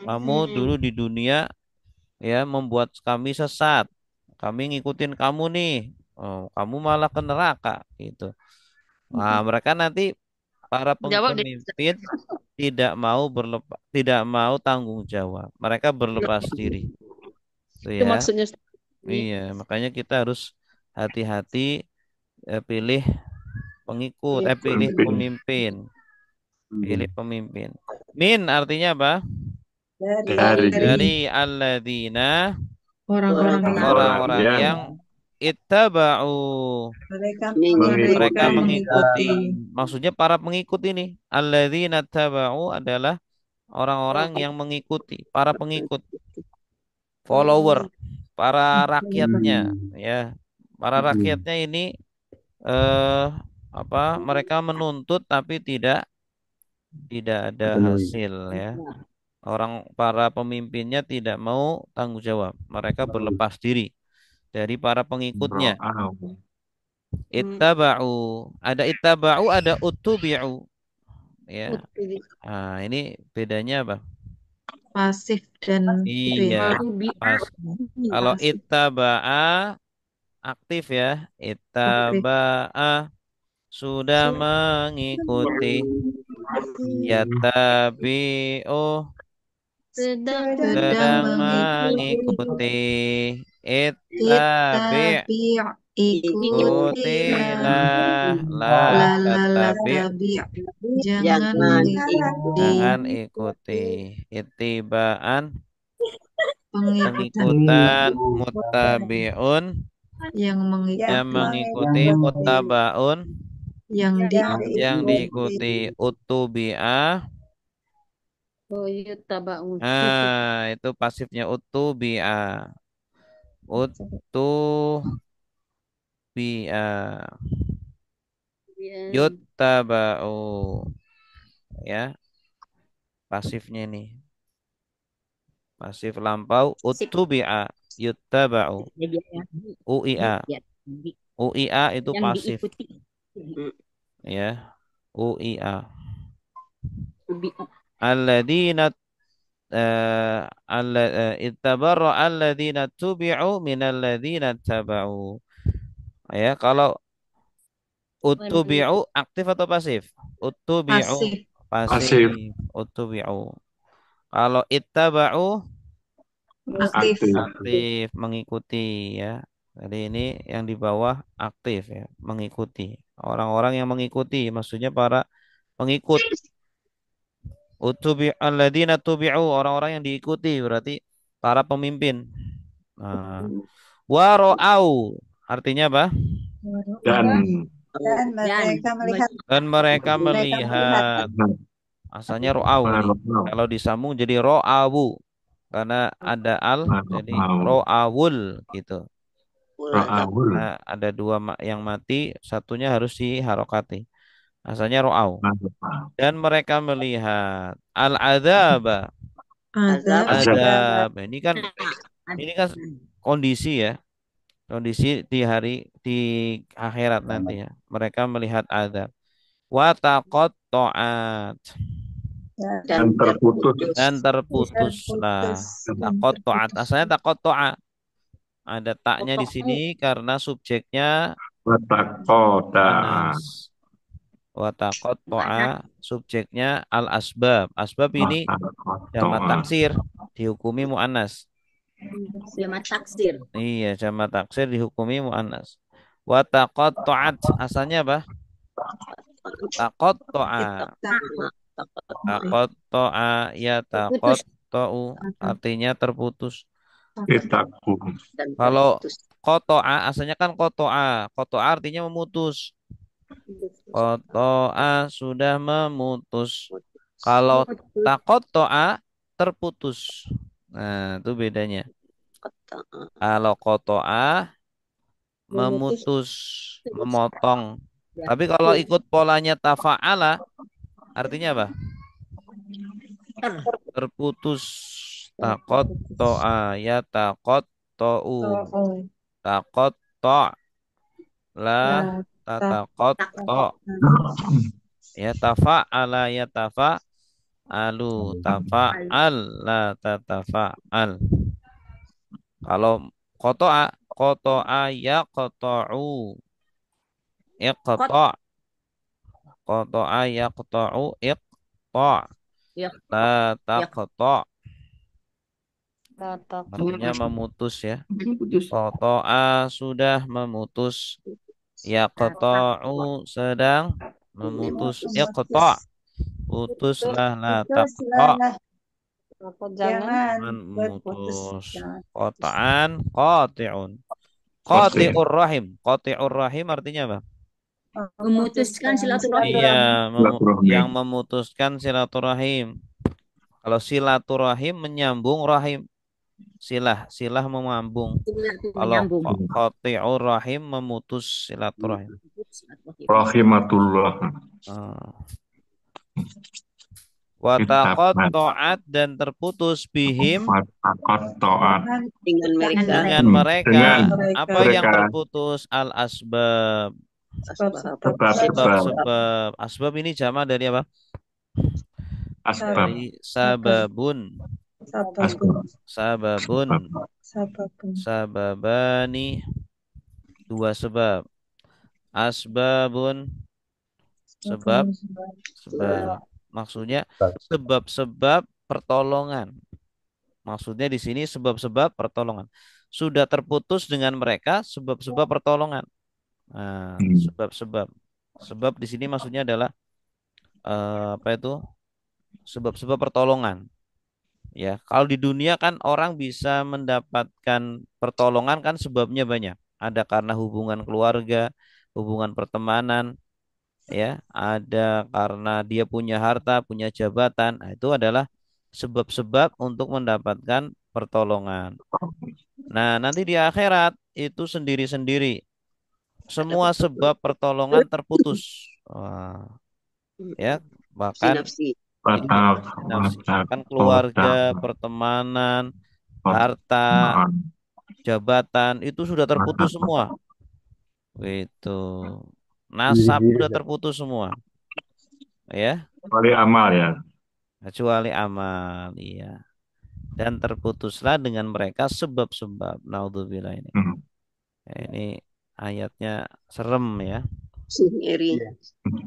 Kamu dulu di dunia, ya, membuat kami sesat. Kami ngikutin kamu nih. Oh, kamu malah ke neraka gitu. Nah, mereka nanti para Jawab deh. pemimpin tidak mau tanggung jawab. Mereka berlepas diri. Itu Itu ya. maksudnya. Iya, makanya kita harus hati-hati, pilih pengikut, pilih pemimpin. Pilih pemimpin. Min artinya apa? dari Dari alladzina, Orang-orang orang-orang yang yang ittaba'u, mereka mengikuti. Maksudnya para pengikut ini. Alladzina taba'u adalah orang-orang yang mengikuti, para pengikut, follower, para rakyatnya, ya. Para rakyatnya ini eh mereka menuntut tapi tidak ada hasil, ya. Para pemimpinnya tidak mau tanggung jawab. Mereka berlepas diri dari para pengikutnya. Ittaba'u, ada uttubi'u, ya. Nah, ini bedanya apa? Pasif dan itu ya. Iya, pas. Kalau Pasif. ittaba'a aktif, ya. Ittaba'a sudah mengikuti. Yattabi'u Sedang sedang mengikuti. Ittabi' ikutilah, la tattabi', Jangan mengikuti jangan ikuti. Ittiba'an pengikutan pengikutan, muttabi'un yang yang mengikuti, muttaba'un yang yang diikuti, uttubi'ah. Oh, iya, tabaun. Nah, itu pasifnya uttubi'ah. Uttubi'ah. Ya. Yuttaba'u, ya, pasifnya nih. Pasif lampau, uttubi'a, yuttaba'u. Ui'a. Ui'a itu Yang pasif, diikuti. ya. Ui'a. Alladzina ittabarra alladzina tubi'u minalladzina taba'u. Ya, kalau uttubi'u aktif atau pasif? Uttubi'u pasif. pasif. Uttubi'u. Kalau ittaba'u Aktif. aktif, mengikuti, ya. Jadi ini yang di bawah aktif, ya, mengikuti. Orang-orang yang mengikuti, maksudnya para pengikut. Alladzina tubi'u, orang-orang yang diikuti, berarti para pemimpin. Nah, wara'au artinya apa? dan Dan mereka melihat. Asalnya ro'au ini. Kalau disambung jadi ro'awu. Karena ada al, jadi ro'awul gitu. Nah, ada dua yang mati, satunya harus diharokati. Asalnya ro'au. Dan mereka melihat al-adzab. Azab. Ini kan kondisi, ya. Kondisi di akhirat nanti, ya. Mereka melihat azab. Wa taqatta'at. Dan terputuslah. Taqatta'at. Asalnya taqatta'a. Ada taknya di sini karena subjeknya muannas. Wa taqatta'a subjeknya al-asbab. Asbab ini jamak taksir, dihukumi muannas. Jamak taksir. Iya, jamak taksir dihukumi muannas. Wa taqatta'at asalnya apa? Taqatta'a. Taqatta'a ya taqatta'u artinya terputus. Kalau qata'a asalnya kan qata'a. Qata'a artinya memutus. Qata'a sudah memutus. Kalau taqatta'a terputus. Nah, itu bedanya. Kalau qata'a memutus, memotong. Tapi kalau ikut polanya tafa'ala, artinya apa? Terputus. Takot to'a ya takot to'u. Takot to' la tatakot to'. Ya tafa'ala ya tafa'alu. Tafa'al la tatafa'al. Kalau koto'a ya koto'u. Iqta' koto'a ya koto'u iqta' la taqta' artinya memutus ya. Putus. Koto'a sudah memutus. Yaqta'u sedang memutus. Iqta' putuslah la taqta' jangan memutus. Qata'an qati'un. Qati'ur rahim. Qati'ur rahim artinya apa? Memutuskan silaturahim. Iya, Silaturahmi. yang memutuskan silaturahim. Kalau silaturahim menyambung rahim. Silah menyambung. Kalau Menyambung. qati'ur rahim memutus silaturahim. Rahimatullah. Wa taqatta'at dan terputus bihim Takot to'at. Dengan mereka. dengan mereka. Dengan Apa yang mereka. terputus? Al asbab. Sebab-sebab. Sebab-sebab. Asbab ini jama dari apa? Asbab. Dari sababun. Sababun. Sababani. Dua sebab. Asbabun. Sebab. Maksudnya sebab-sebab pertolongan. Maksudnya di sini sebab-sebab pertolongan. Sudah terputus dengan mereka sebab-sebab pertolongan. Nah, sebab-sebab. Sebab di sini maksudnya adalah apa itu? Sebab-sebab pertolongan. Ya, kalau di dunia kan orang bisa mendapatkan pertolongan kan sebabnya banyak. Ada karena hubungan keluarga, hubungan pertemanan, ya, ada karena dia punya harta, punya jabatan. Nah, itu adalah sebab-sebab untuk mendapatkan pertolongan. Nah, nanti di akhirat itu sendiri-sendiri. Semua sebab pertolongan terputus. Wah, ya, bahkan Sinapsi. bahkan keluarga, pertemanan, harta, jabatan itu sudah terputus semua. Itu nasab sudah terputus semua. Ya. Kecuali amal ya. Kecuali amal, iya. Dan terputuslah dengan mereka sebab-sebab. Naudzubillah ini. Ya, ini ayatnya serem ya. Sihiri.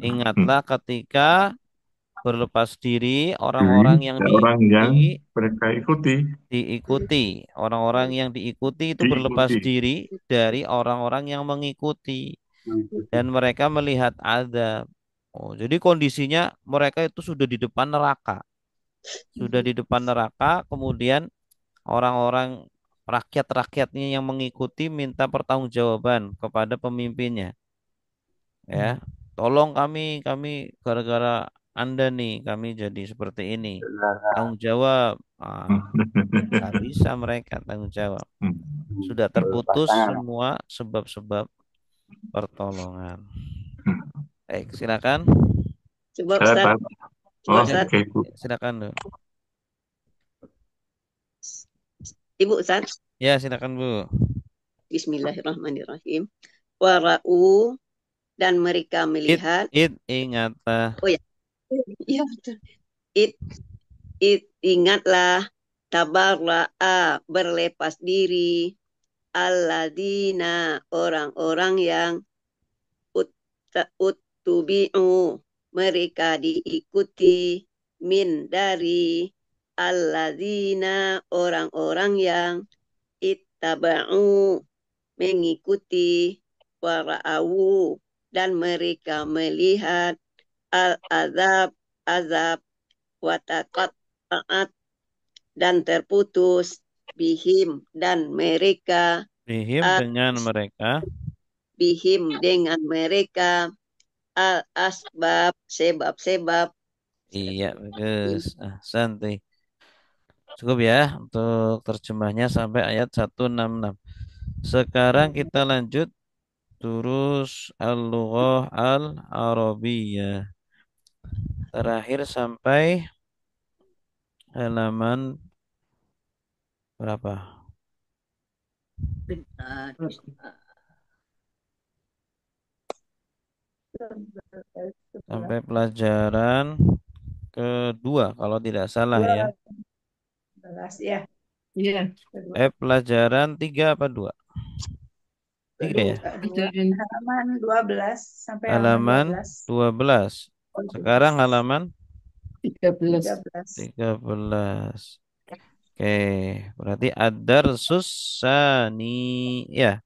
Ingatlah ketika berlepas diri orang-orang yang orang yang diikuti, mereka diikuti. Orang-orang yang diikuti itu berlepas diri dari orang-orang yang mengikuti. Dan mereka melihat azab. Oh, jadi kondisinya mereka itu sudah di depan neraka. Sudah di depan neraka, kemudian orang-orang rakyat-rakyatnya yang mengikuti minta pertanggungjawaban kepada pemimpinnya. Ya, tolong kami gara-gara Anda nih, kami jadi seperti ini. Tanggung jawab. Nggak bisa mereka tanggung jawab. Sudah terputus semua sebab-sebab pertolongan. Baik, silakan. Coba Ustaz. Ustaz. Silakan, Bu. Ibu Ustaz. Ya, silakan, Bu. Bismillahirrahmanirrahim. Wara'u dan mereka melihat. Ingatlah. Oh ya. Iya betul. Ingatlah. Tabarra'a berlepas diri. Alladzina orang-orang yang uttubi'u mereka diikuti min dari alladzina orang-orang yang ittaba'u mengikuti wara'awu dan mereka melihat al-azab azab wataqatta'at dan terputus bihim dan mereka dengan mereka al-asbab sebab-sebab. Iya, bagus. Santai. Cukup ya untuk terjemahnya sampai ayat 166. Sekarang kita lanjut Terus al-lughah al-arabiyyah. Terakhir sampai halaman berapa? Bentar. Sampai pelajaran kedua kalau tidak salah ya. 12 ya. Iya. Pelajaran 3 apa 2? 3 ya? Halaman 12 sampai Halaman 12. Sekarang halaman 13. 13. Oke, berarti ad-darsus tsani ya.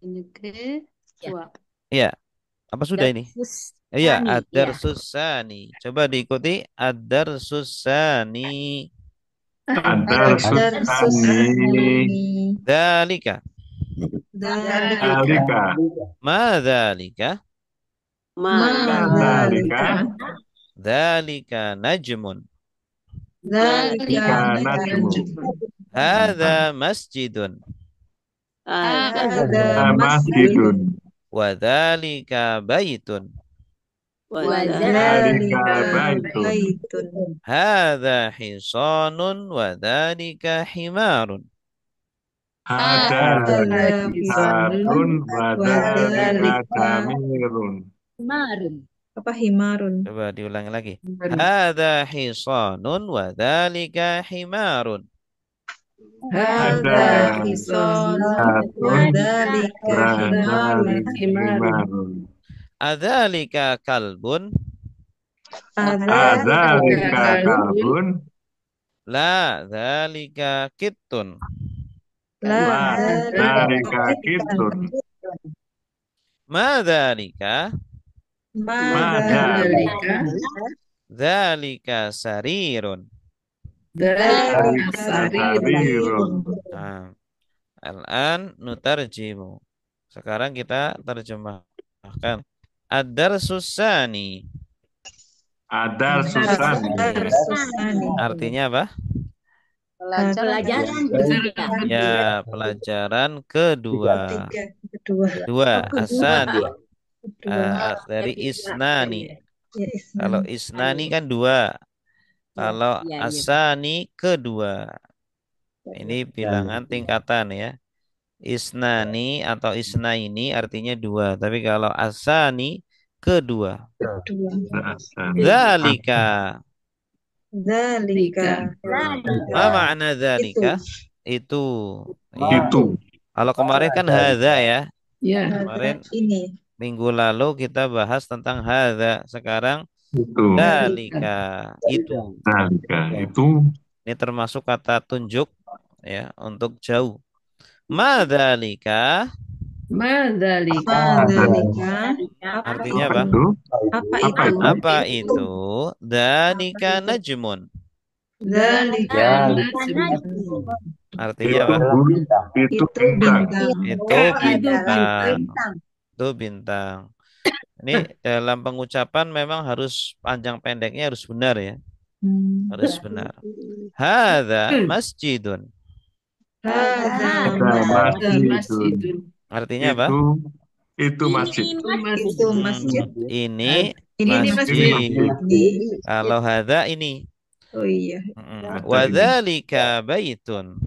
Ini ke dua. Iya. Apa sudah ini? Darsus Iya, Tsani, ya. ad-darsus tsani. Coba diikuti ad-darsus tsani. Ad-darsus tsani. Dzalika. Dzalika. Ma dzalika? Dzalika. Dzalika najmun. Dzalika najmun. Hadza masjidun. Hadza masjidun. Wa dzalika baitun. Dzalika baitun. Hadza hisanun wa dzalika himarun. Hadza hisanun wa dzalika hamirun. Himarun. Apa himarun? Coba diulangi lagi. Hadza hisanun wa dzalika himarun. Hadza hisanun wa dzalika himarun. Adzalika kalbun. Adzalika kalbun. La dzalika kittun. La dzalika kittun. Ma dzalika? Ma dzalika. Dzalika sarirun. Dzalika sarirun. Nah, al-an nutarjimu. Sekarang kita terjemahkan. Ad-darsus tsani. Ad-darsus tsani. Artinya apa? Pelajaran ketiga. Ya, pelajaran kedua. Dua, asani. Dari isnani. Kalau isnani kan dua. Kalau asani kedua. Ini bilangan tingkatan ya. Isnani atau isnaini artinya dua. Tapi kalau asani kedua. Dzalika. Dzalika. Ma makna dzalika? Itu. Ya. Itu. Kalau kemarin kan hadza ya. Ya. Kemarin Ini. minggu lalu kita bahas tentang hadza. Sekarang Itu. dzalika. Itu. Dzalika. Itu. Ini termasuk kata tunjuk ya untuk jauh. Ma dzalika. Ma dzalika. Artinya apa? Apa itu? Dzalika najmun. Dzalika Artinya apa? Itu bintang. Itu bintang. Itu bintang. Ini dalam pengucapan memang harus panjang pendeknya harus benar ya. Harus benar. Hadza masjidun. masjidun. Artinya apa? Itu masjid. Itu masjid. Ini Ini masjid. Kalau hadza ini. Oh iya. Wa dzalika baitun.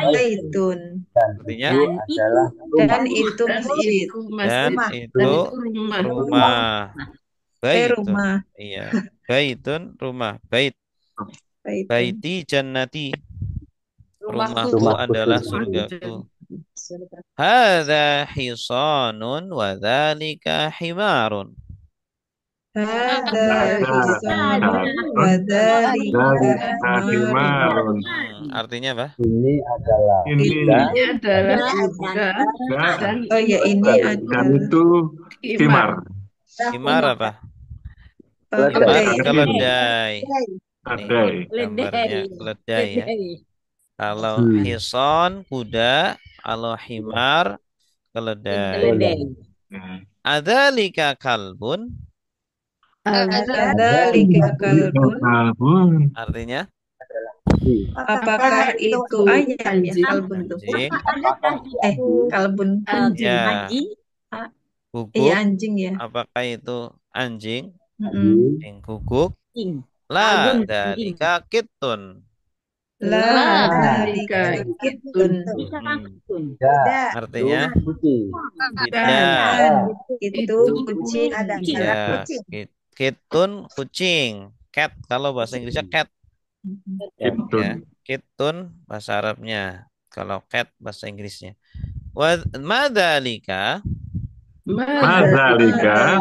Baitun. Artinya Dan itu masjid. dan itu rumah. Baitun. Rumah. Iya. Baitun rumah. Bait. Baiti jannati. Rumahku adalah surgaku. Hadza hisanun wa dzalika himarun. Hadza hisanun wa dzalika himarun. Artinya apa? Ini Ini adalah kuda dan Oh ya, ini dan adalah itu himar. Himar apa? Himar keledai. keledai. Keledai. Gambarnya keledai ya. Kalau hison kuda, kalau himar keledai. Adzalika kalbun. Adzalika kalbun. Kalbun. Artinya Apakah itu ayam ya? Anjing. Kalbun tuh. Anjing. Adakah itu Kalbun. Anjing. Ya. anjing? Iya, Guguk. anjing ya. Apakah itu anjing? Mm-mm. Yang guguk. Anjing. La Kalbun, dalika kitun. La Dalika dalika kitun. Bisakah kitun? Artinya Dan tidak. itu kucing. Ya, kitun kucing. Cat kalau bahasa Inggrisnya cat. Kitun. Ya, kitun bahasa Arabnya. Kalau cat bahasa Inggrisnya. Madalika Madalika.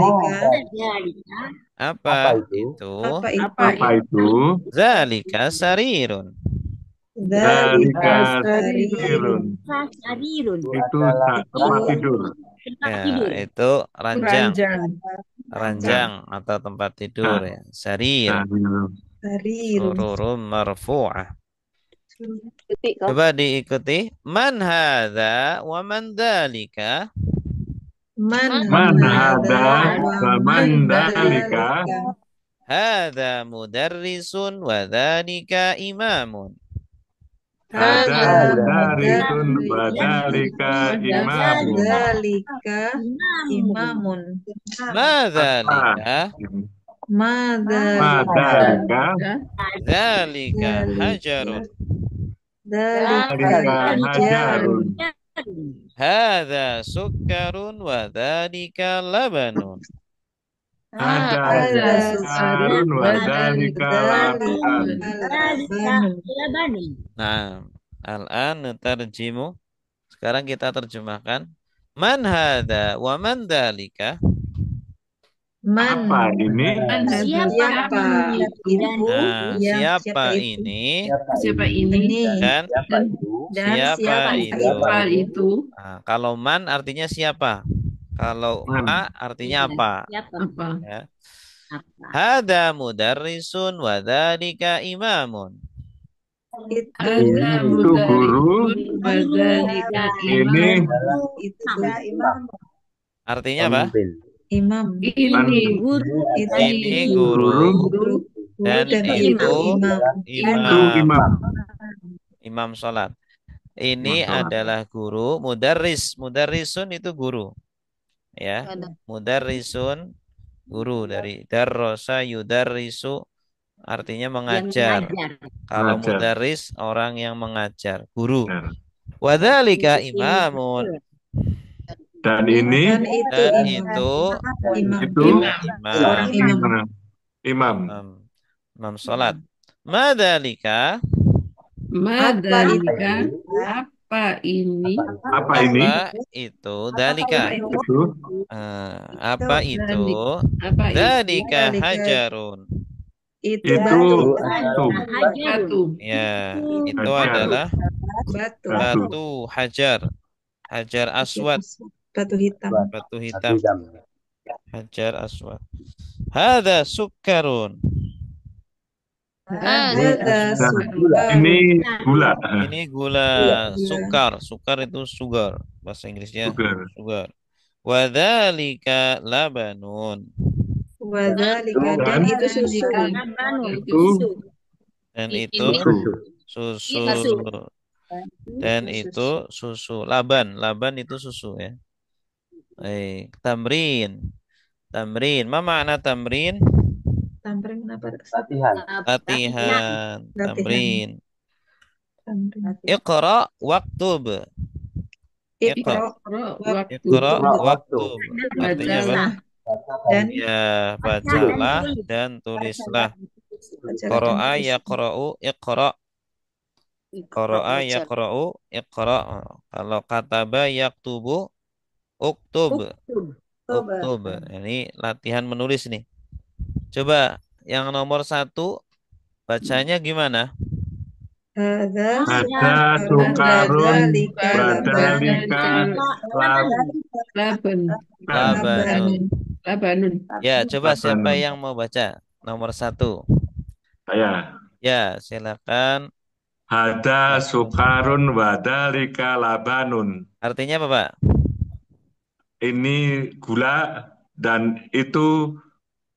Dalika. apa itu? Apa itu? Zalika sarirun. Dalika sarirun. sarirun. Sarirun. Itu tempat tidur. Tempat Ya, tidur. itu ranjang. ranjang. Ranjang atau tempat tidur ya. Sarir. Sarirun. Sarirun. Sururun marfu'ah. Coba diikuti. Man hadza wa man dalika. Man hada wa man dalika. Hadza mudarrisun wa dzalika imamun. Hada mudarrisun wa dalika imamun. Dalika imamun. Madzalika? Madalika. Dzalika hajarun. Dalika hajarun. Hadza sukkarun wa dzalika labanun. Hada sukarun wa dalika laban. Dalika labanun. Nah, al-an tarjimu. Sekarang kita terjemahkan. Man hadza wa man dzalika? Apa ini? Siapa itu? Nah, Ya, siapa itu? ini Siapa ini? dan Dan siapa itu? Siapa itu? Nah, kalau man artinya siapa? Kalau ma artinya apa? Siapa? Apa? Ya. Apa? Hada mudarrisun wa dzalika imamun. Ada Itu guru. Badalika Ini Itu Artinya apa? imam. ini Guru. Ini guru Guru dan dan itu imam. itu imam. imam. Imam sholat. Ini Imam sholat. adalah guru. Mudarris. Mudarrisun itu guru. Ya. Mudarrisun guru dari darrosa yudarrisu artinya mengajar. Kalau Mengajar. mudarris orang yang mengajar, guru. Benar. Wadzalika imamun. Dan ini Dan itu Dan imam. itu Imam. itu Seorang imam. imam. imam. Imam sholat. Madzalika Madalika. Apa ini? Apa ini? apa itu? Dalika. Itu Apa itu? Apa itu? Dalika hajarun. Itu itu batu. Batu. Ya, itu Hajar. adalah Batu. batu hajar. Hajar aswad. Batu hitam. Batu hitam. Hajar aswad. Hada sukkarun. Ada suka. ini gula. Ini gula. Sukar. Sukar itu sugar. Bahasa Inggrisnya Sugar. sugar. Wadzalika labanun. Wadhalika dan itu susu. Dan itu susu. Susu. Dan itu susu. Laban. Laban itu susu ya. Tamrin. Tamrin. Ma makna tamrin? Tamrin apa? Latihan. Tamrin. Tamrin. Iqra waktub. Iqra Waktu. Iqra waktub. Artinya apa? dan Ya, bacalah dan tulislah. Qara'a yaqra'u iqra. Qara'a yaqra'u iqra. Kalau kataba yaktubu uktub. Uktub. Ini latihan menulis nih. Coba yang nomor 1 bacanya gimana? Hadza Ada sukarun badalika Laban. Labanun. Labanun. Ya, coba siapa Labanun. yang mau baca? Nomor 1. saya. Ya, silakan. Hada sukarun badalika labanun. Artinya apa, Pak? Ini gula dan itu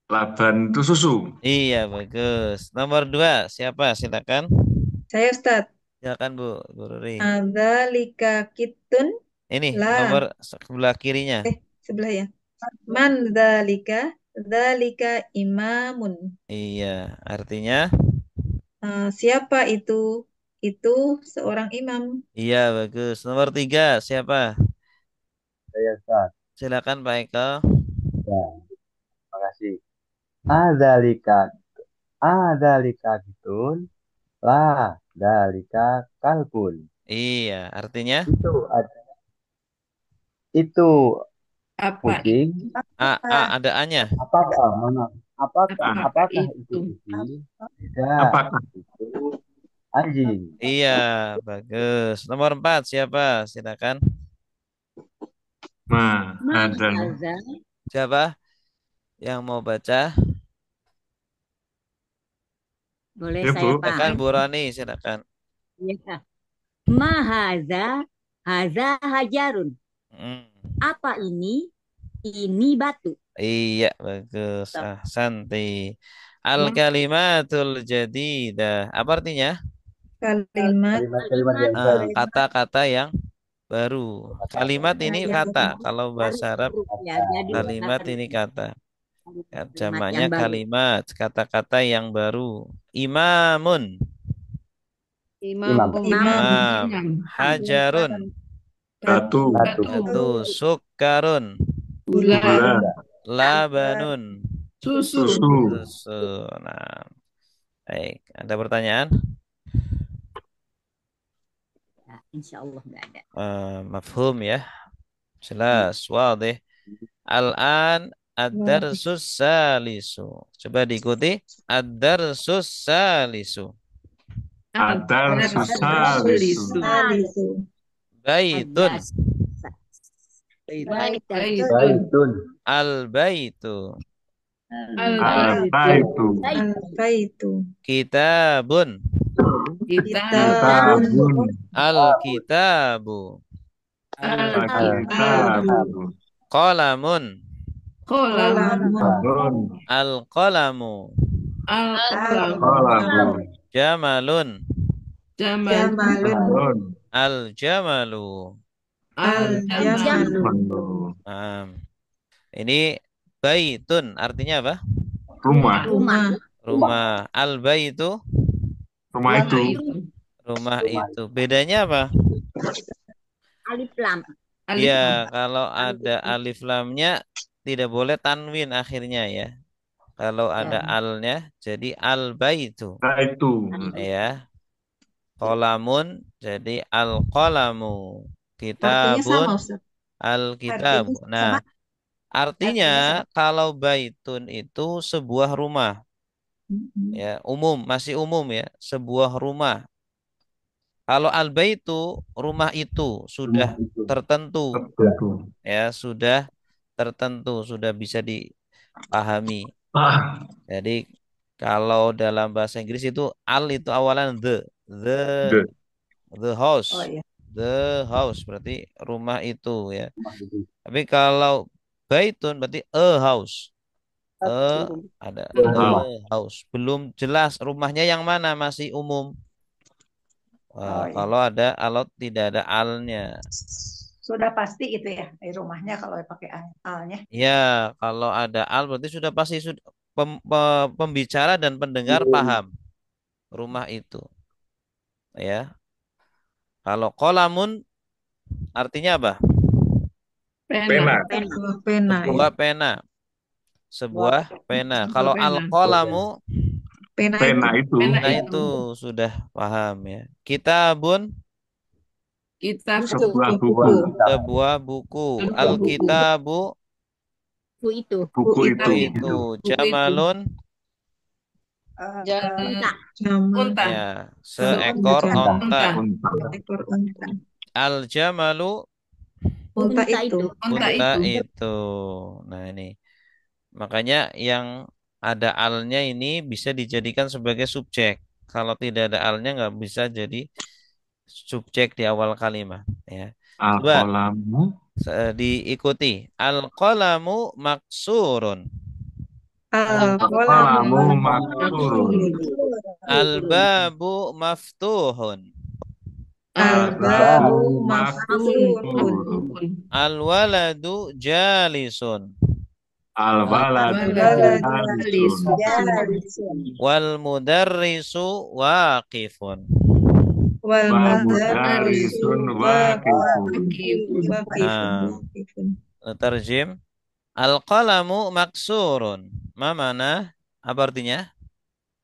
laban itu susu. Iya, bagus. Nomor 2, siapa? Silakan. Saya Ustadz. Silakan Bu, Bu Ruri. Dzalika kitun Ini la. nomor sebelah kirinya. Sebelah ya. Man dzalika? Dzalika imamun. Iya, artinya Siapa itu? Itu seorang imam. iya bagus. Nomor 3 siapa? Saya Ustaz. Silakan Pak Eko. Ya, terima kasih. Adzalika, adzalika bitun, la, dalika kalbun. Iya, artinya Itu Apa kucing. ada A-nya. Apakah mana? Apakah itu itu? kucing? Tidak. Apakah? Itu anjing. Iya, bagus. Nomor 4 siapa? Silakan. Ada. Mahaza. Siapa yang mau baca? Boleh Ya, saya Bu. Silakan Pak? Bu Rani, silakan. Iya. Mahaza. Haza hajarun. Hmm. Apa ini? Ini batu. Iya, bagus. Santi. Al-kalimatul jadidah. Apa artinya? Kalimat Kalimat yang baru. Kata-kata yang baru. Kalimat ini yang kata. baru. Kalau bahasa Arab, Ya, jadi kalimat bukan ini kata. kalimat Jamaknya yang baru. kalimat. Kata-kata yang baru. Imamun. Imam. Imam. Imam. Hajarun. Batu. Batu. Sukarun. Gula. Gula. Labanun. Susu. Susu. Nah, baik. Ada pertanyaan? Ya, insya Allah nggak ada. Mafhum ya. Jelas. Wadih. Al-an ad-darsus salisu. Coba diikuti. Ad-darsus salisu. Adar susah lisu. Salisu. Baitun. Baitun. Al-baitu. Al-baitu. Al-baitu. Kitabun. Kitabun. Al-kitabu. Al-kitabu. Qalamun. Qalamun. Al-qalamu. Qalamun. Jamalun. Jamalun. Al-jamalu. Al-jamalu. Ini baitun artinya apa? Rumah. Rumah. Al-baitu. Rumah itu. Rumah itu. Bedanya apa? Alif lam. Ya, kalau ada alif lamnya tidak boleh tanwin akhirnya ya. Kalau ada alnya jadi al-baitu. Itu. Ya. Qalamun jadi al-qalamu. Artinya sama, Kitabun Ustaz. al-kitab. Nah, artinya kalau baitun itu sebuah rumah. Ya, masih umum ya, sebuah rumah. Kalau al-baitu rumah itu sudah tertentu. Ya, sudah tertentu, sudah bisa dipahami. Jadi kalau dalam bahasa Inggris itu al itu awalan the house. The house berarti rumah itu ya. Tapi kalau baitun berarti a house. Ada house. Belum jelas rumahnya yang mana, masih umum. Kalau ada alot tidak ada alnya. Sudah pasti itu ya, rumahnya kalau pakai alnya. Ya, kalau ada al berarti sudah pasti pembicara dan pendengar paham rumah itu. Ya. Kalau qalamun artinya apa? Pena. Sebuah pena. Kalau al-qalamu pena itu sudah paham ya. Kitabun sebuah buku. Al-kitabu buku itu. Jamalun Unta. ya, seekor onta. Al-jamalu Unta itu. Nah ini. Makanya yang ada alnya ini bisa dijadikan sebagai subjek. Kalau tidak ada alnya nggak bisa jadi subjek di awal kalimat. Ya. Al-qalamu. Diikuti. Al-qalamu maksurun. Al-qalamu maksurun. Al-babu maftuhun. Al-babu maftuhun. Al-waladu jalisun. Al-waladu jalisun. Wal mudarrisu waqifun. Wal Mudarrisun waqifun. waqifun. Terjem. Al-qalamu maksurun. Ma mana? Apa artinya?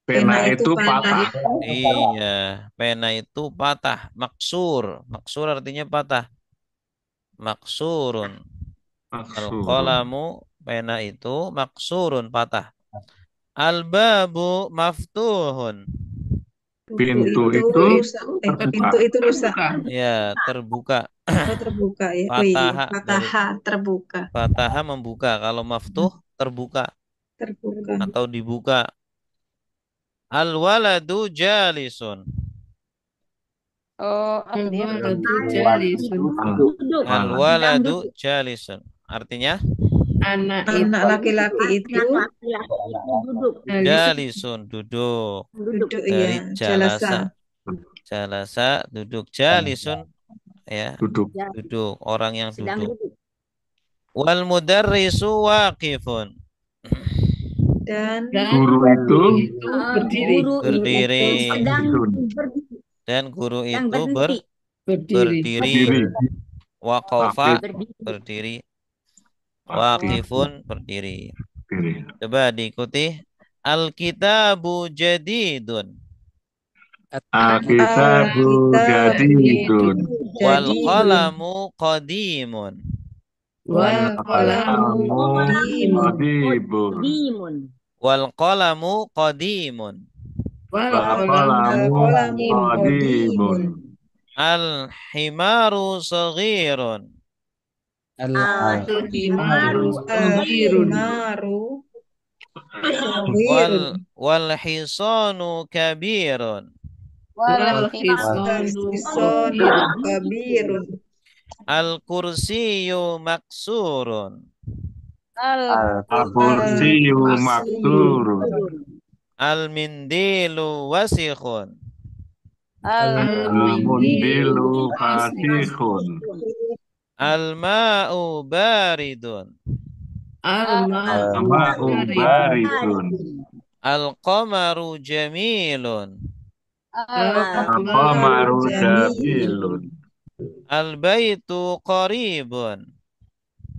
Pena itu patah. Iya, pena itu patah. Maksur. Maksur artinya patah. Maksurun. Maksurun. Al-qalamu, pena itu maksurun, patah. Al-babu maftuhun. Pintu itu Pintu itu rusak. Ya, terbuka. Oh, terbuka ya. Oh iya, Fataha. fataha terbuka. Fataha membuka. Kalau maftuh terbuka Terbuka. atau dibuka. Al-waladu jalisun. Oh, artinya Al-waladu jalisun. Duduk. Al-waladu jalisun. Artinya Anak Anak laki-laki itu Duduk. jalisun, duduk. duduk Dari ya, jalasa. jalasa. Jalasa, duduk. Jalisun, ya, duduk. duduk. Orang yang Sedang duduk. duduk. Wal mudarrisu waqifun. Dan Guru itu berdiri. Guru Berdiri. itu sedang berdiri. Dan guru Sedang itu berhenti. berdiri. berdiri. Waqafa, Berdiri. berdiri. Waqifun, berdiri. Berdiri. Coba diikuti. Al-kitabu jadidun. Al-kitabu jadidun. Wal qalamu qadimun. Wal qalamu Qadibun. Dimun. Wal qalamu qadimun. wal Wal qalamu qalamu qadimun. Al-himaru saghirun. himaru saghirun. Al-himaru Wal hisanu kabirun. Wal hisanu Sonu kabirun. Al-kursiyu maksurun. Al-kursiyu maksurun. Al-mindilu wasikhun. Al-mundilu fasikhun. Al-ma'u baridun. Al-ma'u baridun. Al-qamaru jamilun. Al-qamaru jamilun. Al-baitu qaribun.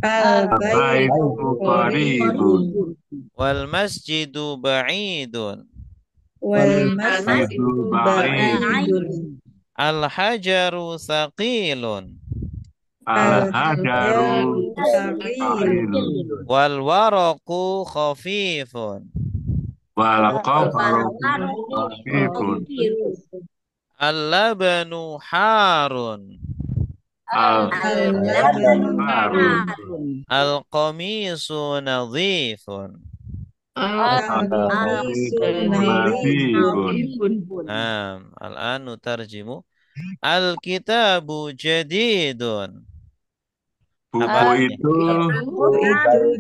Al-baitu qaribun. Wal masjidu ba'idun. Wal masjidu ba'idun. Al-hajaru thaqilun. Al-hajaru thaqilun. Wal waraqu khafifun. Wal qamaru khafifun. Al-labanu harun. Al-labanu harun. Al-qamisu nadhifun. Al-an nutarjimu. Al-kitabu jadidun. Buku itu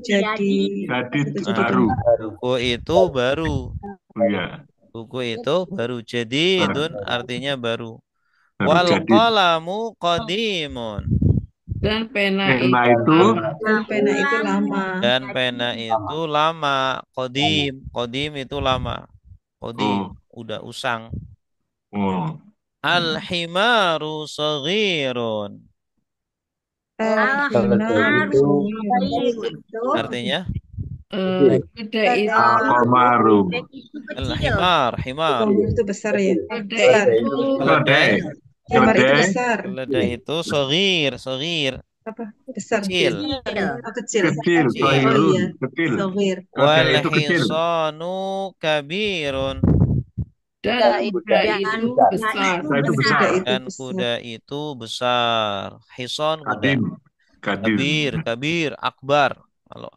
jadi baru. Buku itu baru. Ya. Buku itu baru. Jadidun artinya baru. Baru Wal jadi. qalamu qadimun. Dan pena Pena itu lama. Dan pena itu lama. Qadim. Qadim itu lama. Qadim. Udah usang. Al-himaru saghirun. Artinya? kuda itu Al-qamaru. Al-himar. Himar. Itu besar ya. kuda itu Keledai. Himar itu Keledai. besar. Keledai itu saghir. Saghir. Apa? Besar. Kecil. Oh, kecil. Kecil. Oh Sohirun. iya. Kecil. Sogir. Wal Keledai itu kecil. hisanu kabirun. dan kuda itu besar. Kuda itu besar. Dan kuda itu besar. Hison kuda. Kadim. Kadim. Kabir. Kabir. Akbar. Kalau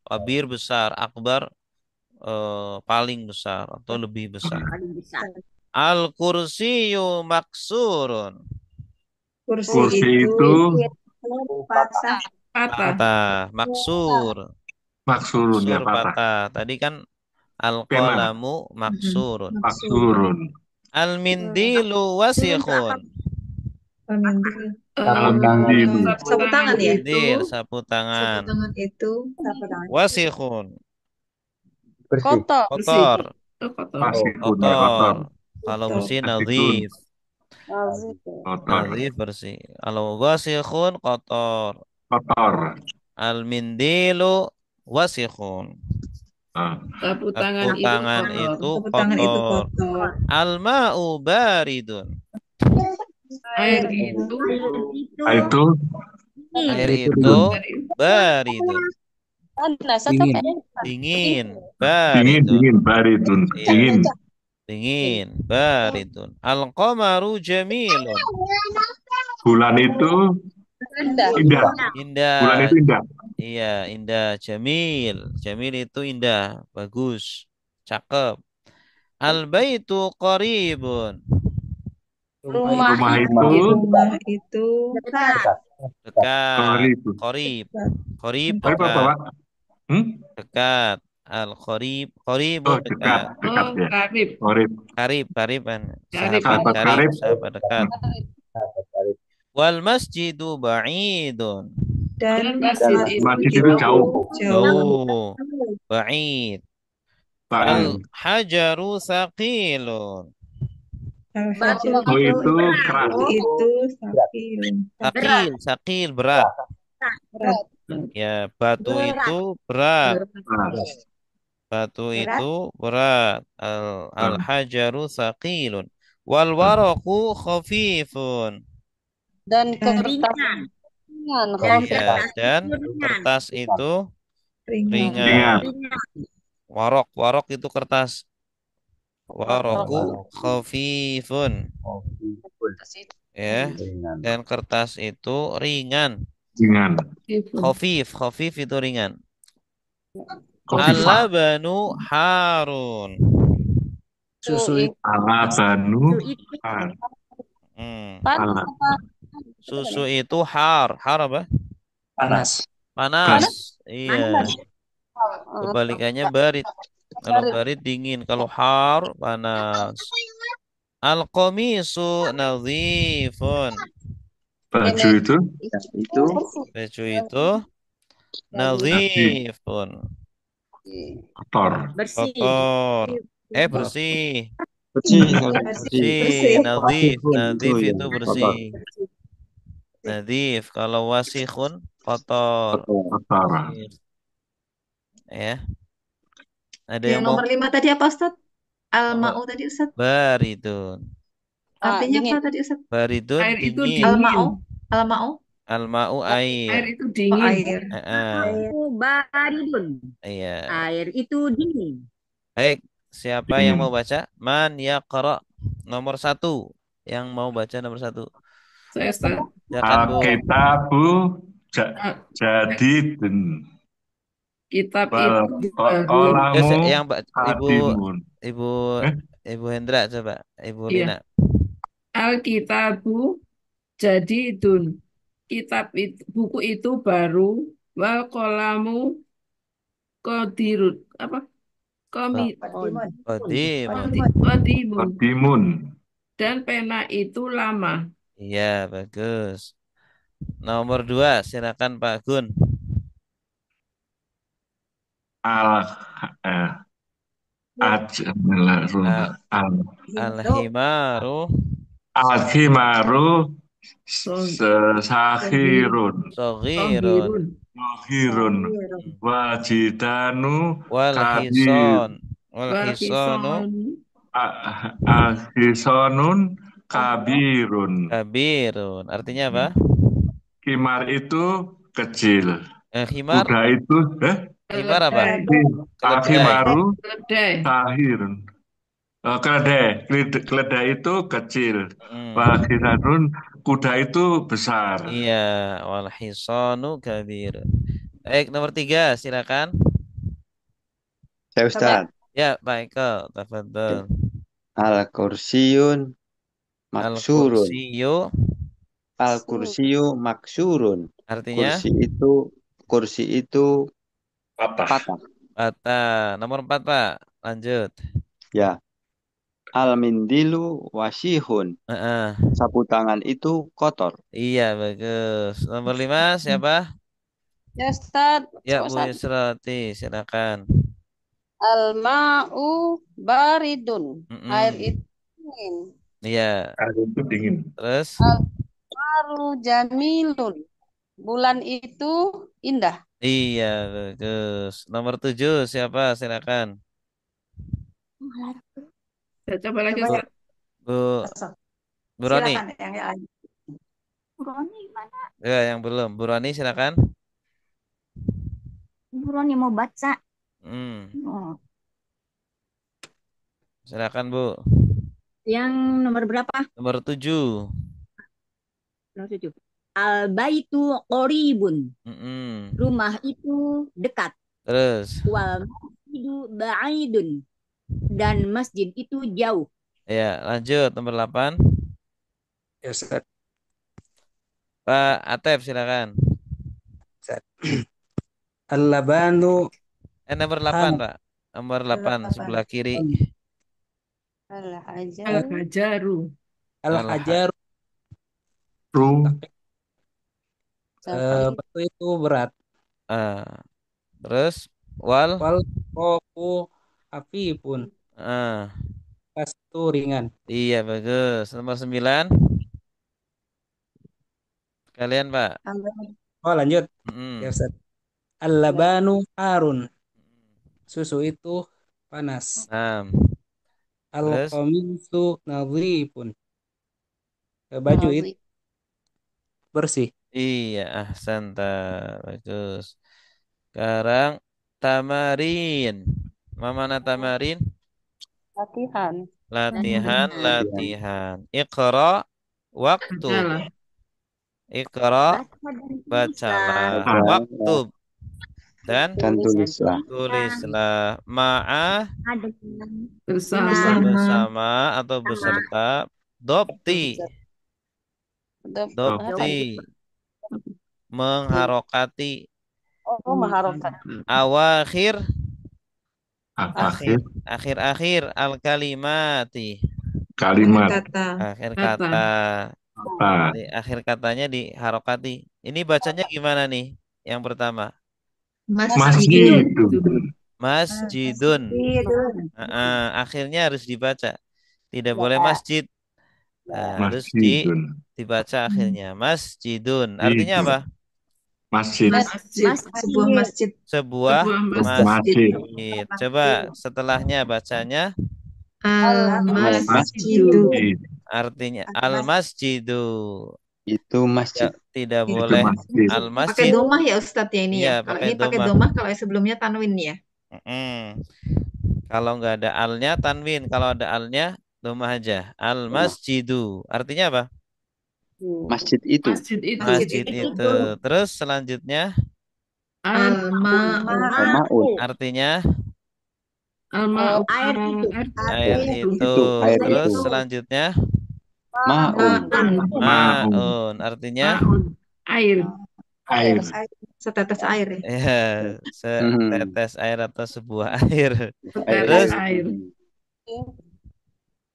kabir besar. Akbar paling besar atau lebih besar. Al-kursiyu maksurun. Kursi itu Patah. Patah. Maksur. Maksurun ya Maksur patah. patah. Tadi kan Pena. al-qalamu maksurun. Maksurun. Al-mindilu wasikhun. Almindil. Al-mindil. Sapu tangan ya? Mindil, sapu Sapu tangan. tangan itu Wasikhun, Bersih. Kotor. kotor. Kotor. Masihun ya kotor. Kotor. Kalau kotor. bersih Masihun. nadhif. Kotor. Nadhif bersih. Kalau wasikhun kotor. Kotor. Al-mindilu wasikhun. Ah. Sapu Sapu tangan itu tangan kotor. itu Sapu tangan itu kotor. kotor. Al-ma'u baridun. Air itu Itu Air itu baridun. Dingin. Dingin. dingin, Baridun. dingin, baridun, Iya. dingin. Dingin. Baridun. Al-qamaru jamilun. Bulan itu indah. Indah. Bulan itu indah. Iya, indah. Jamil. Jamil itu indah. Bagus. Cakep. Al-baitu qaribun. Rumah Rumah itu itu Dekat. qarib. Qarib. Qarib Qarib apa, dekat. Pak? Hmm? Dekat. Al-qarib. Oh, Qaribun dekat, dekat. dekat oh ya. karib. Qarib. Karib. Kariban. Karib. Sahabat Sahabat karib. karib. Sahabat dekat. Wal masjidu ba'idun. dan Masjid Masjid itu itu jauh. Jauh. Ba'id. Pak. Al-hajaru thaqilun. Al-hajar Oh, itu keras. itu sakil. Sakil berat. Berat. Ya, batu itu berat. Keras. Batu itu berat. Al-hajaru thaqilun. Wal waraqu khafifun. Dan kertas. Iya, dan kertas itu Ringan. ringan. Warok itu kertas. Waraku khafifun. Ya, dan kertas itu ringan. Ringan. Khafif itu ringan. Khafifah. Al-labanu harun. Al-labanu har. Al- Susu itu har apa? Panas. Panas. Iya. Kebalikannya barid. Kalau barid dingin, kalau har panas. Al-qamisu nadhifun. Baju itu Baju itu nadhifun. kotor. Kotor. Bersih. Bersih. Nadhif itu bersih. Nadhif. Kalau wasikhun kotor. Kotor. Ya. Ada Yang yang mau nomor 5 tadi apa, Ustaz? Al-ma'u tadi, Ustaz. baridun. Artinya apa tadi, Ustaz? Baridun Air itu dingin. dingin. Al-ma'u. Al-ma'u Air air. itu Oh, dingin. air. Baridun. Iya. Air itu dingin. Baik, siapa yang Dingin. mau baca? Man yaqra. Nomor 1. Yang mau baca nomor 1. Saya Ustaz. Silakan, Bu. Al-kitabu jadidun. Kitab Wal itu baru. qalamu Yang qadimun. Ibu Hendra coba. Ibu Iya. Lina. Alkitabu jadi dun. Kitab itu, buku itu baru. Wal kolamu kodirut. Apa? Qadimun. Qadimun. Dan pena itu lama. Iya, bagus. Nomor 2, silakan Pak Gun. Al-himaru sakhirun. Soghirun. Wajidanu Walhison. Alhisonun kabirun. Kabirun. Artinya apa? Himar itu kecil. Himar. Kuda itu Himar apa? Al-himaru Keledai. sahirun. Keledai itu kecil. Hmm. Wahisanun kuda itu besar. Iya, walhisonu kabirun. Baik, nomor 3, silakan. Saya Ustaz. Ya, Pak Eko, tafadhol. Al-kursiyun maksurun. Al-kursiyu maksurun. Artinya? Kursi itu Patah. Patah. Nomor 4, Pak. Lanjut. Ya. Al-mindilu wasihun. Heeh. Sapu tangan itu kotor. Iya, bagus. Nomor 5 siapa? Ya, Ustaz. Ya, Coba Bu satu. Yusrati, silakan. Al-ma'u baridun. Air Mm-mm. itu dingin. Iya. Air itu dingin. Terus? Al-qamaru jamilun. Bulan itu indah. Iya, bagus. Nomor 7 siapa? Silakan. Coba lagi, Coba ya. Ustaz. Bu Roni. Silakan yang lain. Bu Roni mana? Ya, yang belum. Bu Roni silakan. Bu Roni mau baca. Oh. Silakan, Bu. Yang nomor berapa? Nomor 7. Nomor 7. Al-baitu qoribun. Rumah itu dekat. Terus? Wal masjidu ba'idun. Dan masjid itu jauh. Ya, lanjut. Nomor 8. Ya, Ustaz. Pak Atef, silakan. Al-labanu. Nomor 8, Pak. Nomor 8, sebelah kiri. Al-hajaru. Al-hajaru. Batu itu berat. Terus wal kopu api pun. Tas itu ringan. Iya, bagus. Nomor 9. Kalian, Pak. Oh, lanjut. Ya, Ustaz. Al-labanu harun. Susu itu panas. Al-qamisu nadhifun. Baju itu bersih. Iya, ahsanta. Bagus. Sekarang tamarin. Mana tamarin? Latihan. Iqra waktu. Iqra bacalah. Waktub dan tulislah. Ma'a bersama atau beserta. Dopti mengharokati. Awakhir akhir al-kalimati. Akhir kata. Jadi, akhir katanya diharokati. Ini bacanya gimana nih? Yang pertama. Masjidun. Akhirnya harus dibaca. Tidak boleh masjid. Harus dibaca akhirnya. Masjidun. Artinya apa? Masjid. Sebuah masjid. Coba setelahnya bacanya. Al-masjidu. Artinya al-masjidu. Itu masjid. Tidak boleh al-masjid. Pakai domah ya Ustadz ya ini ya. Kalau ini pakai domah, kalau yang sebelumnya tanwin ya. Kalau nggak ada alnya tanwin. Kalau ada alnya domah aja. Al-masjidu. Artinya apa? Masjid itu. Masjid itu. Terus selanjutnya Al-ma'u. artinya air itu. Terus selanjutnya Ma'un. Artinya air. Setetes air ya. Ya, setetes air atau sebuah air. Setetes air.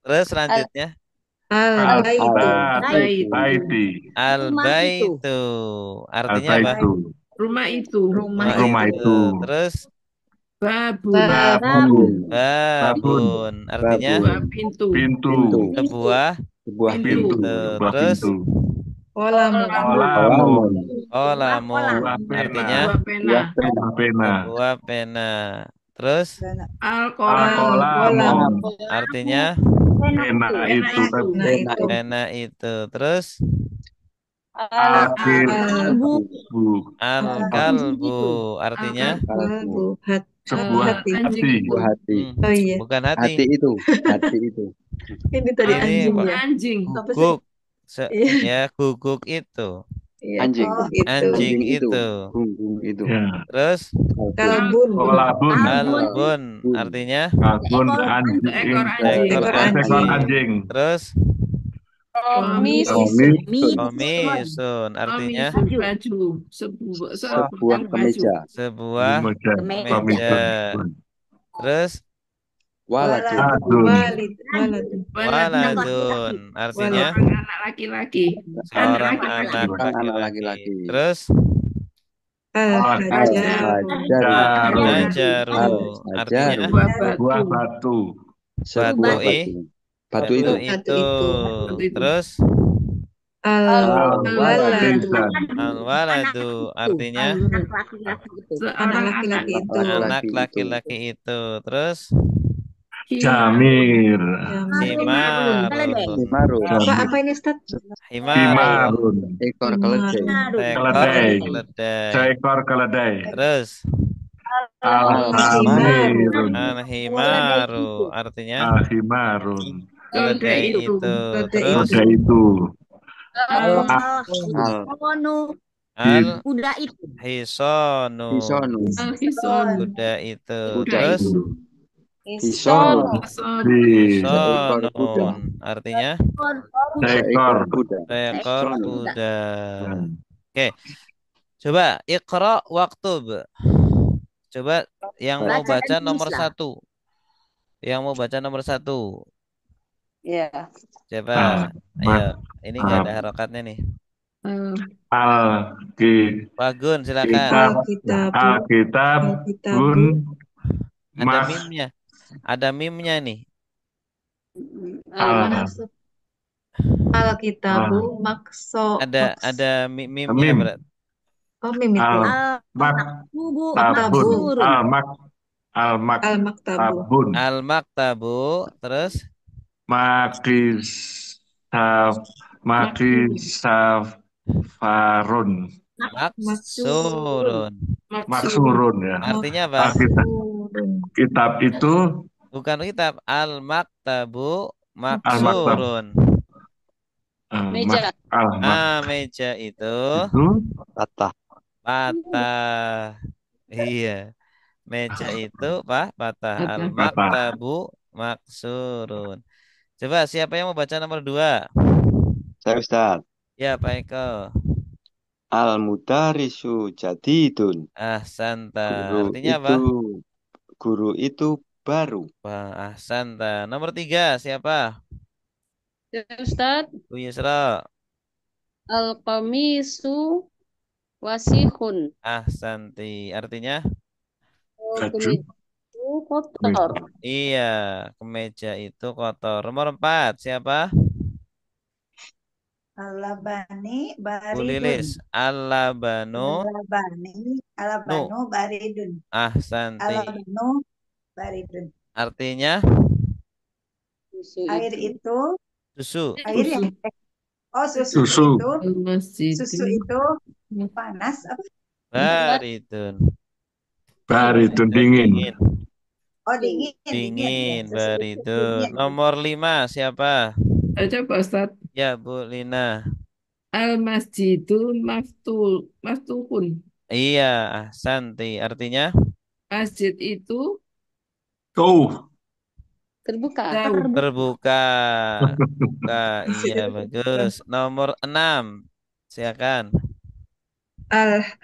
Terus selanjutnya Al-baitu. Artinya apa? Rumah itu. Terus Babun. Artinya pintu. Sebuah pintu. Terus Kolamun. Artinya sebuah pena. Terus Al-qalam. Artinya pena itu. Terus Al-kalbu. Artinya sebuah hati. Oh iya. Bukan hati. Hati itu. Ini tadi anjing. Guguk. Ya, guguk itu. Anjing. Anjing itu. Gunggung itu. Terus kalbun. Artinya ekor anjing. Terus Komis. Komisun. Artinya Komisun baju. Sebuah kemeja. sebuah Kemeja. kemeja. Terus Waladun. waladun. Artinya Seorang anak laki-laki. seorang Anak anak laki-laki. Terus Al-Hajaru. Artinya Sebuah batu. batu Batu itu. Terus al-waladu. Artinya Seorang anak itu. anak laki-laki itu. Terus Jamir. himarun. Apa ini, Ustaz? Himarun. Ekor keledai. Seekor keledai. Terus Al-Hamirun. al-himaru. Artinya Al-Himarun. keledai itu. Terus Kuda itu. kuda itu. Hisonu. Kuda itu. Terus Isono. hisonun. Artinya Seekor seekor kuda. Oke. Coba Iqra waktub. Coba yang mau baca nomor 1. Yang mau baca nomor 1. Ya. Coba. Ayo. Ini nggak ada harokatnya nih. Bagun silakan. Alkitabun. Ada mimnya. Ada mimnya nih. Alkitabu makso. Ada mimnya berarti. Oh, mim itu. Al-Maktabun. Al-Maktabu. Terus Makisafarun. Maksurun ya. Artinya apa? Kitab itu bukan kitab. Al-Maktabu maksurun. Meja. Meja itu patah. Iya. Meja itu patah. Al-Maktabu maksurun. Coba siapa yang mau baca nomor 2? Saya Ustaz. Ya, Pak Eko. Al-mudarisu jadidun. Ahsanta. Artinya apa? Guru itu baru. Ahsanta. Nomor 3 siapa? Ya, Ustaz. Bu Yusra. Al-qamisu wasihun. Ahsanti. Artinya? Kemeja itu kotor. Iya, kemeja itu kotor. Nomor 4 siapa? Al-labani Bu Lilis. baridun. Al-labanu Al-labanu baridun. ahsanti. Al-labanu baridun. Artinya? Air itu Susu. air yang susu itu panas apa? Baridun dingin. Oh, dingin. Dingin, baridun. Nomor 5 siapa? Coba Ustaz. Ya, Bu Lina. Al-masjidu maftuhun. Iya, ahsanti. Artinya? Masjid itu terbuka. Iya, bagus. Nomor 6 silakan.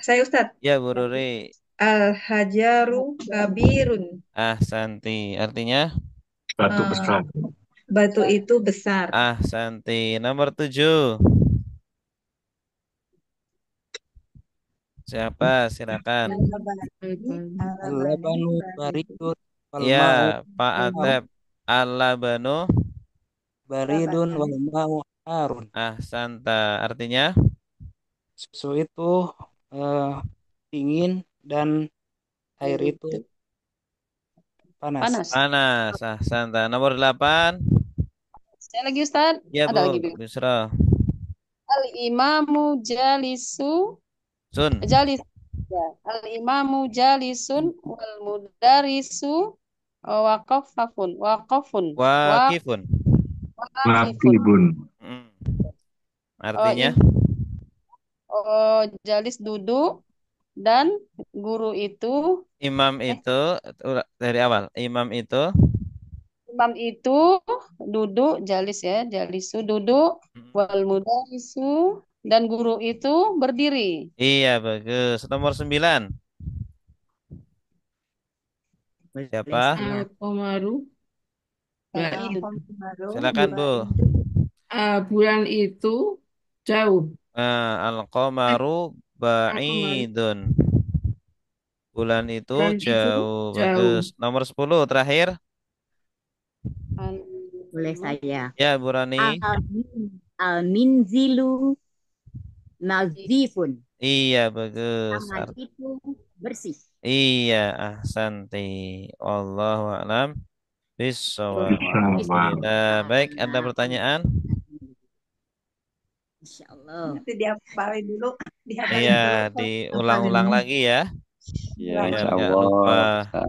Saya Ustaz. Ya, Bu Ruri. Al-hajaru kabirun. Ahsanti. Artinya? Batu besar. Batu itu besar. Ahsanti. Nomor 7. Siapa? Silakan. Al-labanu baridun. Ya, Pak Atep. Al-labanu baridun wal ma'u harun. Ahsanta. Artinya? Susu itu dingin dan air itu panas. Ahsanta. Nomor 8. Saya lagi Ustaz. Ya, Ada Bu. lagi, Bu. Yusra. Al-imamu jalis. Ya. Al-imamu jalisun wal mudarisu waqafun. Waqifun. Artinya? Jalis duduk dan guru itu imam itu dari awal. Imam Imam itu duduk, jalis ya, jalisu duduk, wal mudarisu dan guru itu berdiri. Iya, bagus. Nomor 9. Siapa? Al-Qamaru ba'idun. Silakan, Bu. Bulan itu jauh. Al-qamaru ba'idun. Bulan itu Bulan itu jauh. jauh. Bagus. Nomor 10 terakhir. Boleh saya. Ya, Bu Rani. Al-minzilu nazifun. Iya, bagus. Taman itu bersih. Iya, ahsanti. Allahu a'lam bishawab. Bismillah. Baik, ada pertanyaan? Insyaallah. Nanti dihafalin dulu. Iya, diulang-ulang lagi ya. Ya, Biar insya nggak Allah. lupa. Ustaz.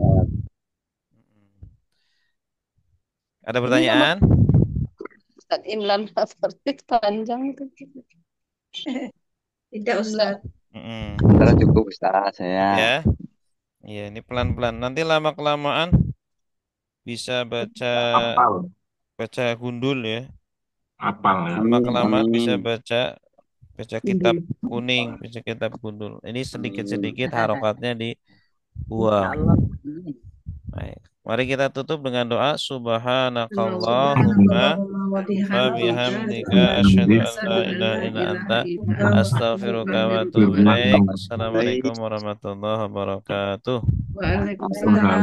Ada pertanyaan? Ustaz Imlan Favorit panjang itu. Tidak, Ustaz. Sekarang cukup Ustaz saya. Ya. Iya, ini pelan-pelan. Nanti lama-kelamaan bisa baca gundul ya. Apal ya. Lama-kelamaan bisa baca kitab kuning, baca kitab gundul. Ini sedikit-sedikit harokatnya dibuang. Baik. Mari kita tutup dengan doa subhanakallahumma wa bihamdika asyhadu an la ilaha illa anta astaghfiruka wa atubu ilaik. Assalamualaikum warahmatullahi wabarakatuh. Waalaikumsalam.